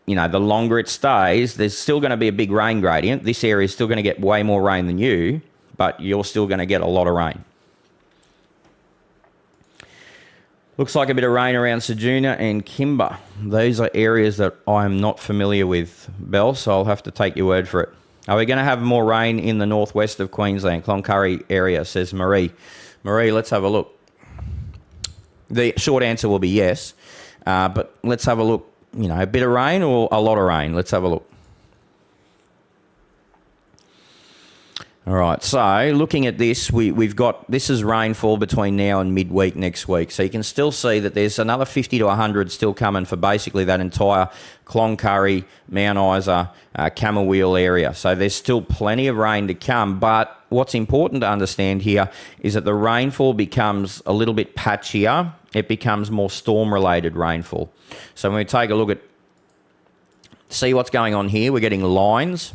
you know, the longer it stays, there's still going to be a big rain gradient. This area is still going to get way more rain than you, but you're still going to get a lot of rain. Looks like a bit of rain around Ceduna and Kimber. These are areas that I'm not familiar with, Bell, so I'll have to take your word for it. Are we going to have more rain in the northwest of Queensland, Cloncurry area, says Marie. Marie, let's have a look. The short answer will be yes, but let's have a look. You know, a bit of rain or a lot of rain? Let's have a look. All right, so looking at this, we've got, this is rainfall between now and midweek next week. So you can still see that there's another 50 to 100 still coming for basically that entire Cloncurry, Mount Isa, Camberwell area. So there's still plenty of rain to come, but what's important to understand here is that the rainfall becomes a little bit patchier. It becomes more storm-related rainfall. So when we take a look at, see what's going on here, we're getting lines.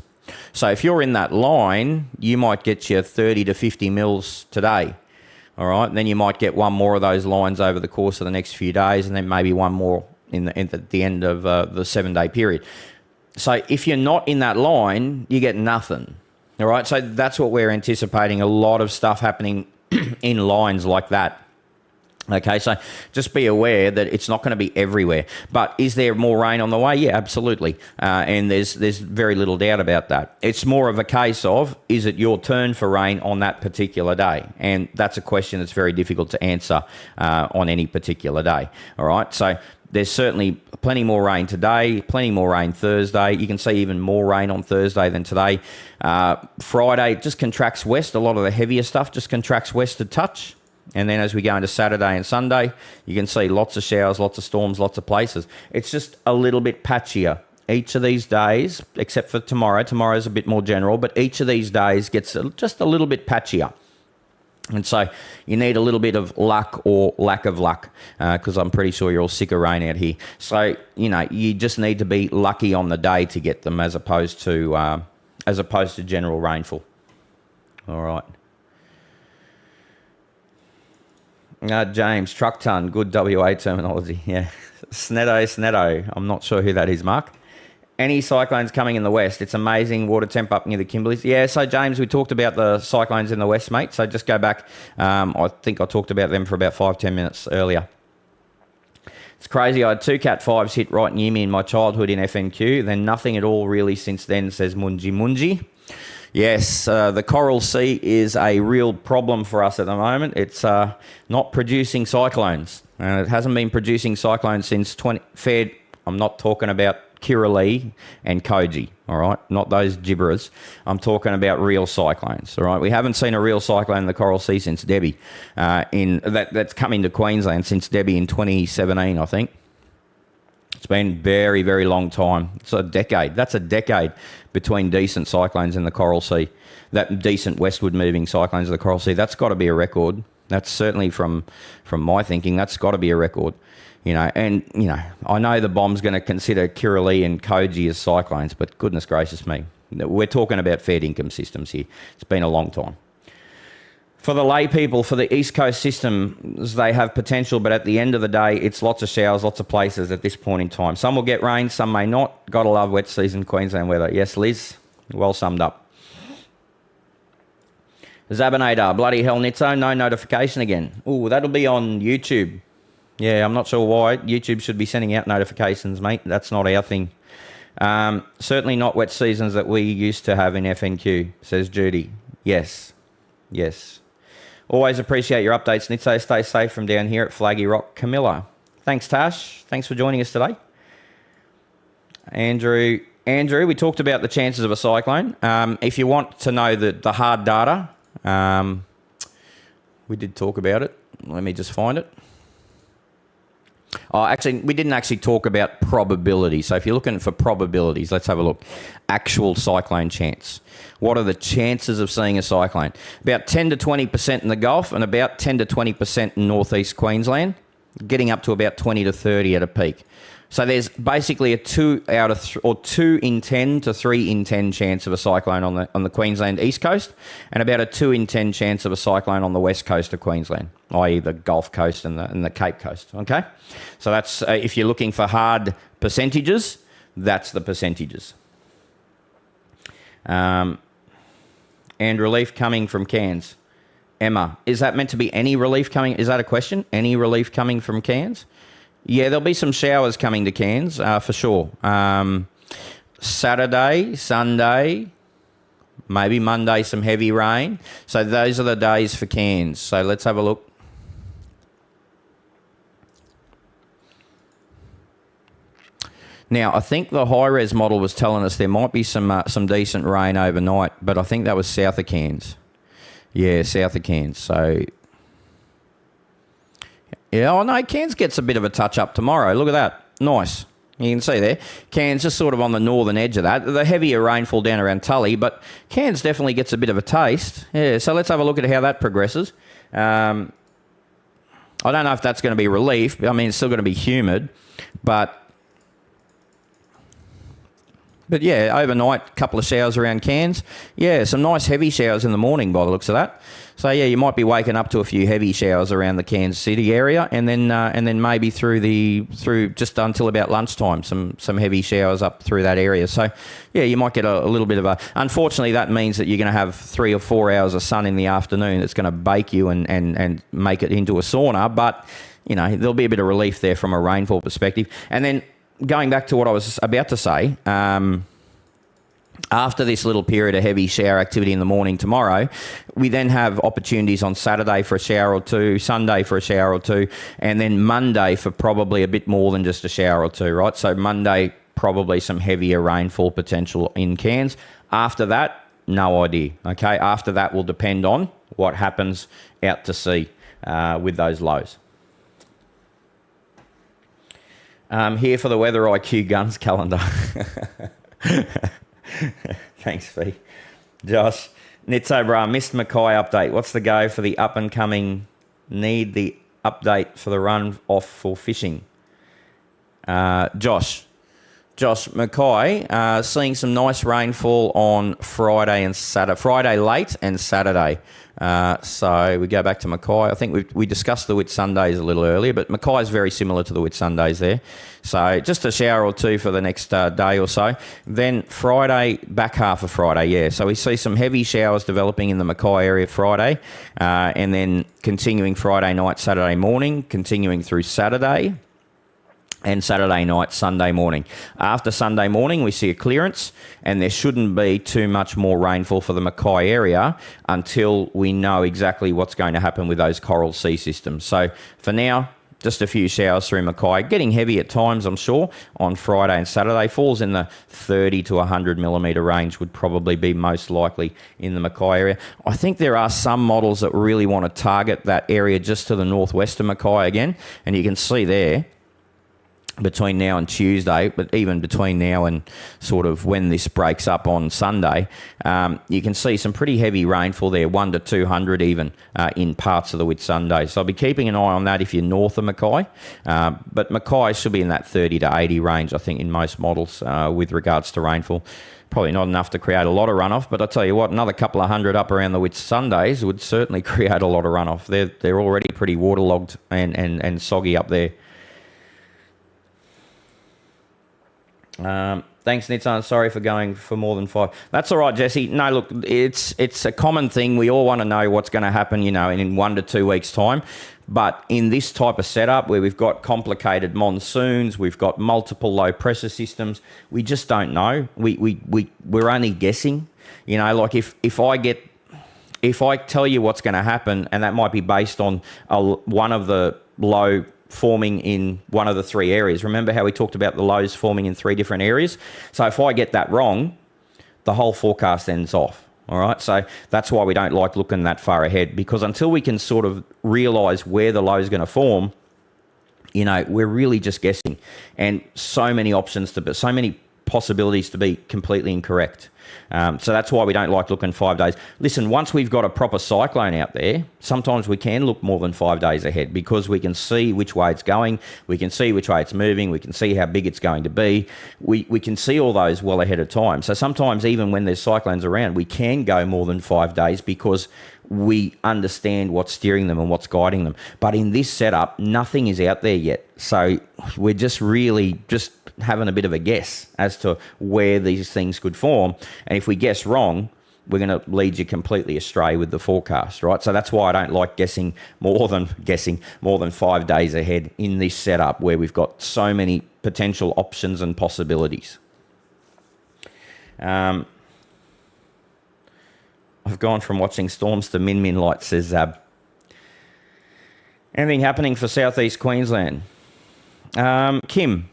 So if you're in that line, you might get your 30 to 50 mils today, all right? And then you might get one more of those lines over the course of the next few days, and then maybe one more at the end of the 7-day period. So if you're not in that line, you get nothing, all right? So that's what we're anticipating, a lot of stuff happening in lines like that. Okay, so just be aware that it's not going to be everywhere. But is there more rain on the way? Yeah, absolutely. And there's very little doubt about that. It's more of a case of, is it your turn for rain on that particular day? And that's a question that's very difficult to answer on any particular day. All right, so there's certainly plenty more rain today, plenty more rain Thursday. You can see even more rain on Thursday than today. Friday just contracts west. A lot of the heavier stuff just contracts west a touch. And then as we go into Saturday and Sunday, you can see lots of showers, lots of storms, lots of places. It's just a little bit patchier. Each of these days, except for tomorrow, tomorrow's a bit more general, but each of these days gets just a little bit patchier. And so you need a little bit of luck or lack of luck, because I'm pretty sure you're all sick of rain out here. So, you know, you just need to be lucky on the day to get them as opposed to general rainfall. All right. James, truck ton, good WA terminology. Yeah, Sneddo. I'm not sure who that is, Mark. Any cyclones coming in the west? It's amazing water temp up near the Kimberleys. Yeah, so James, we talked about the cyclones in the west, mate. So just go back. I think I talked about them for about 5-10 minutes earlier. It's crazy. I had 2 Cat 5s hit right near me in my childhood in FNQ. Then nothing at all really since then, says Munji. Yes, the Coral Sea is a real problem for us at the moment. It's not producing cyclones. It hasn't been producing cyclones since I'm not talking about Kirrily and Koji, all right? Not those gibberers. I'm talking about real cyclones, all right? We haven't seen a real cyclone in the Coral Sea since Debbie. That's come into Queensland since Debbie in 2017, I think. It's been a very, very long time. It's a decade. That's a decade between decent cyclones in the Coral Sea. That decent westward moving cyclones in the Coral Sea. That's got to be a record. That's certainly from my thinking. That's got to be a record. You know, and you know, I know the bomb's going to consider Kirrily and Koji as cyclones, but goodness gracious me, we're talking about fair income systems here. It's been a long time. For the lay people, for the East Coast systems, they have potential, but at the end of the day, it's lots of showers, lots of places at this point in time. Some will get rain, some may not. Gotta love wet season Queensland weather. Yes, Liz, well summed up. Zabinator, bloody hell, Nitzo, no notification again. Ooh, that'll be on YouTube. Yeah, I'm not sure why. YouTube should be sending out notifications, mate. That's not our thing. Certainly not wet seasons that we used to have in FNQ, says Judy. Yes. Always appreciate your updates, Nitso. Stay safe from down here at Flaggy Rock. Camilla. Thanks, Tash. Thanks for joining us today. Andrew, we talked about the chances of a cyclone. If you want to know the hard data, we did talk about it. Let me just find it. Oh, actually, we didn't actually talk about probability. So if you're looking for probabilities, let's have a look. Actual cyclone chance. What are the chances of seeing a cyclone? About 10 to 20% in the Gulf and about 10 to 20% in northeast Queensland, getting up to about 20 to 30 at a peak. So there's basically a 2 in 10 to 3 in 10 chance of a cyclone on the Queensland east coast, and about a 2 in 10 chance of a cyclone on the west coast of Queensland, i.e. the Gulf Coast and the Cape Coast. Okay, so that's if you're looking for hard percentages, that's the percentages. And relief coming from Cairns. Emma, is that meant to be any relief coming? Is that a question? Any relief coming from Cairns? Yeah, there'll be some showers coming to Cairns for sure. Saturday, Sunday, maybe Monday, some heavy rain. So those are the days for Cairns. So let's have a look. Now, I think the high-res model was telling us there might be some decent rain overnight, but I think that was south of Cairns. Yeah, south of Cairns. So... yeah, oh no, Cairns gets a bit of a touch-up tomorrow. Look at that. Nice. You can see there. Cairns just sort of on the northern edge of that. The heavier rainfall down around Tully, but Cairns definitely gets a bit of a taste. Yeah, so let's have a look at how that progresses. I don't know if that's going to be relief. I mean, it's still going to be humid, but yeah, overnight, a couple of showers around Cairns. Yeah, some nice heavy showers in the morning by the looks of that. So yeah, you might be waking up to a few heavy showers around the Cairns City area, and then maybe through just until about lunchtime, some heavy showers up through that area. So yeah, you might get a little bit of a. Unfortunately, that means that you're going to have 3 or 4 hours of sun in the afternoon. That's going to bake you and make it into a sauna. But you know, there'll be a bit of relief there from a rainfall perspective. And then going back to what I was about to say. After this little period of heavy shower activity in the morning tomorrow, we then have opportunities on Saturday for a shower or two, Sunday for a shower or two, and then Monday for probably a bit more than just a shower or two, right? So Monday, probably some heavier rainfall potential in Cairns. After that, no idea, okay? After that will depend on what happens out to sea with those lows. Here for the Weather IQ Guns calendar. Thanks, Fee. Josh, Nitsobra, missed Mackay update. What's the go for the up and coming? Need the update for the run off for fishing. Josh, Mackay, seeing some nice rainfall on Friday and Saturday. Friday late and Saturday. So we go back to Mackay. I think we discussed the Whitsundays a little earlier, but Mackay is very similar to the Whitsundays there. So just a shower or two for the next day or so. Then Friday, back half of Friday, yeah. So we see some heavy showers developing in the Mackay area Friday, and then continuing Friday night, Saturday morning, continuing through Saturday, and Saturday night, Sunday morning. After Sunday morning, we see a clearance, and there shouldn't be too much more rainfall for the Mackay area until we know exactly what's going to happen with those coral sea systems. So for now, just a few showers through Mackay. Getting heavy at times, I'm sure, on Friday and Saturday. Falls in the 30 to 100 millimetre range would probably be most likely in the Mackay area. I think there are some models that really want to target that area just to the northwest of Mackay again, and you can see there, between now and Tuesday, but even between now and sort of when this breaks up on Sunday, you can see some pretty heavy rainfall there, 1 to 200 even in parts of the Whitsunday. So I'll be keeping an eye on that if you're north of Mackay. But Mackay should be in that 30 to 80 range, I think, in most models with regards to rainfall. Probably not enough to create a lot of runoff, but I'll tell you what, another couple of hundred up around the Whitsundays would certainly create a lot of runoff. They're already pretty waterlogged and soggy up there. Thanks, Nitsan. Sorry for going for more than 5. That's all right, Jesse. No, look, it's a common thing. We all want to know what's going to happen, in 1 to 2 weeks' time. But in this type of setup where we've got complicated monsoons, we've got multiple low pressure systems, we just don't know. We're only guessing. Like if I tell you what's going to happen, and that might be based on one of the low forming in one of the 3 areas. Remember how we talked about the lows forming in 3 different areas? So if I get that wrong, the whole forecast ends off. All right, so that's why we don't like looking that far ahead, because until we can sort of realise where the low is going to form, we're really just guessing, and so many possibilities to be completely incorrect. So that's why we don't like looking 5 days. Listen, once we've got a proper cyclone out there, sometimes we can look more than 5 days ahead, because we can see which way it's going, we can see which way it's moving, we can see how big it's going to be. We can see all those well ahead of time. So sometimes even when there's cyclones around, we can go more than 5 days because we understand what's steering them and what's guiding them. But in this setup, nothing is out there yet. So we're just really just having a bit of a guess as to where these things could form. And if we guess wrong, we're going to lead you completely astray with the forecast, right? So that's why I don't like guessing more than 5 days ahead in this setup where we've got so many potential options and possibilities. I've gone from watching storms to min lights, says Zab. Anything happening for southeast Queensland? Kim.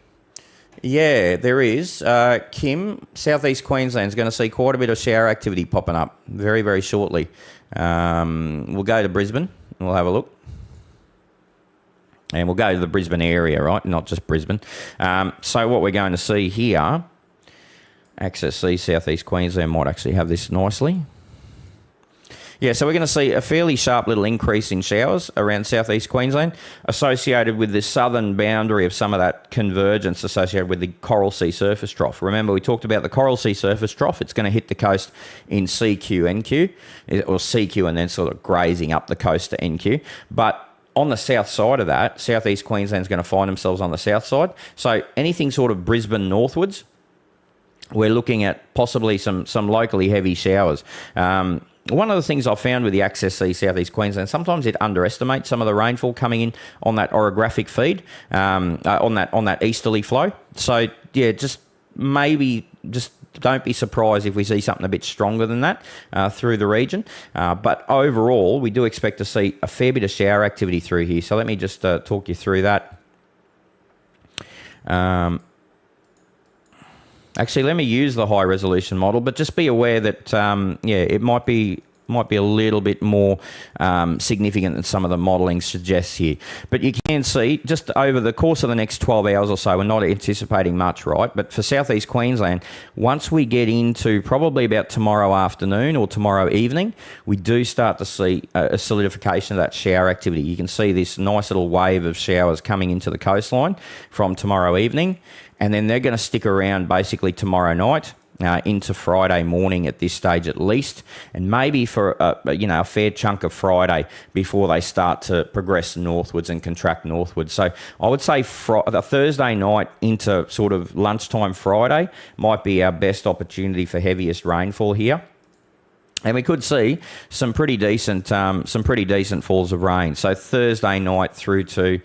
Yeah, there is. Kim, southeast Queensland's going to see quite a bit of shower activity popping up very, very shortly. We'll go to Brisbane and we'll have a look. And we'll go to the Brisbane area, right? Not just Brisbane. So what we're going to see here, Access C, southeast Queensland might actually have this nicely. Yeah, so we're going to see a fairly sharp little increase in showers around southeast Queensland associated with the southern boundary of some of that convergence associated with the Coral Sea surface trough. Remember, we talked about the Coral Sea surface trough. It's going to hit the coast in CQ, NQ, or CQ and then sort of grazing up the coast to NQ. But on the south side of that, southeast Queensland's going to find themselves on the south side. So anything sort of Brisbane northwards, we're looking at possibly some locally heavy showers. One of the things I've found with the Access C southeast Queensland, sometimes it underestimates some of the rainfall coming in on that orographic feed, on that easterly flow. So yeah, just don't be surprised if we see something a bit stronger than that through the region. But overall, we do expect to see a fair bit of shower activity through here. So let me just talk you through that. Actually, let me use the high resolution model, but just be aware that it might be a little bit more significant than some of the modelling suggests here. But you can see just over the course of the next 12 hours or so, we're not anticipating much, right? But for southeast Queensland, once we get into probably about tomorrow afternoon or tomorrow evening, we do start to see a solidification of that shower activity. You can see this nice little wave of showers coming into the coastline from tomorrow evening, and then they're going to stick around basically tomorrow night into Friday morning at this stage at least, and maybe for a fair chunk of Friday before they start to progress northwards and contract northwards. So I would say the Thursday night into sort of lunchtime Friday might be our best opportunity for heaviest rainfall here. And we could see some pretty decent falls of rain. So Thursday night through to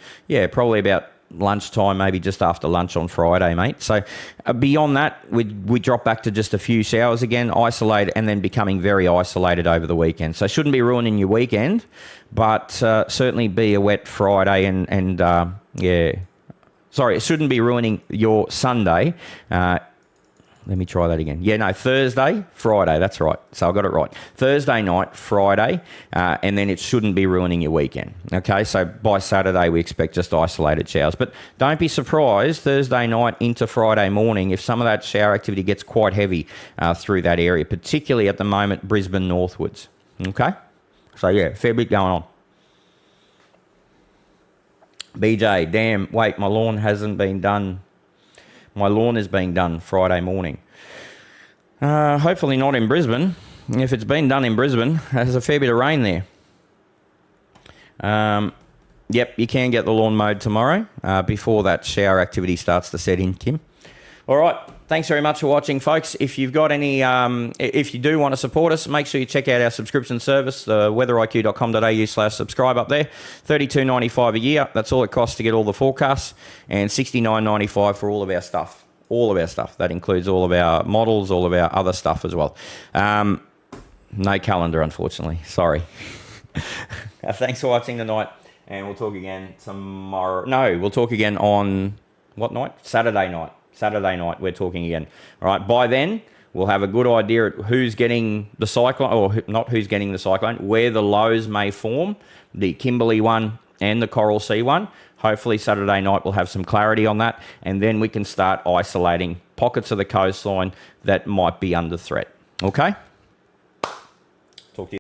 probably about lunchtime, maybe just after lunch on Friday, mate. So beyond that, we drop back to just a few showers again, isolated, and then becoming very isolated over the weekend. So shouldn't be ruining your weekend, but certainly be a wet Friday it shouldn't be ruining your Sunday. Let me try that again. Thursday, Friday, that's right. So I got it right. Thursday night, Friday, and then it shouldn't be ruining your weekend. Okay, so by Saturday, we expect just isolated showers. But don't be surprised Thursday night into Friday morning if some of that shower activity gets quite heavy through that area, particularly at the moment, Brisbane northwards. Okay? So fair bit going on. BJ, damn, wait, my lawn hasn't been done. My lawn is being done Friday morning. Hopefully not in Brisbane. If it's been done in Brisbane, there's a fair bit of rain there. You can get the lawn mowed tomorrow before that shower activity starts to set in, Kim. All right, Thanks very much for watching, folks. If you've got any, if you do want to support us, make sure you check out our subscription service, the weatheriq.com.au/subscribe up there. $32.95 a year. That's all it costs to get all the forecasts, and $69.95 for all of our stuff. All of our stuff. That includes all of our models, all of our other stuff as well. No calendar, unfortunately. Sorry. Thanks for watching tonight, and we'll talk again tomorrow. No, we'll talk again on what night? Saturday night. Saturday night, we're talking again. All right, by then, we'll have a good idea of who's getting the cyclone, or not who's getting the cyclone, where the lows may form, the Kimberley one and the Coral Sea one. Hopefully Saturday night we'll have some clarity on that, and then we can start isolating pockets of the coastline that might be under threat. Okay?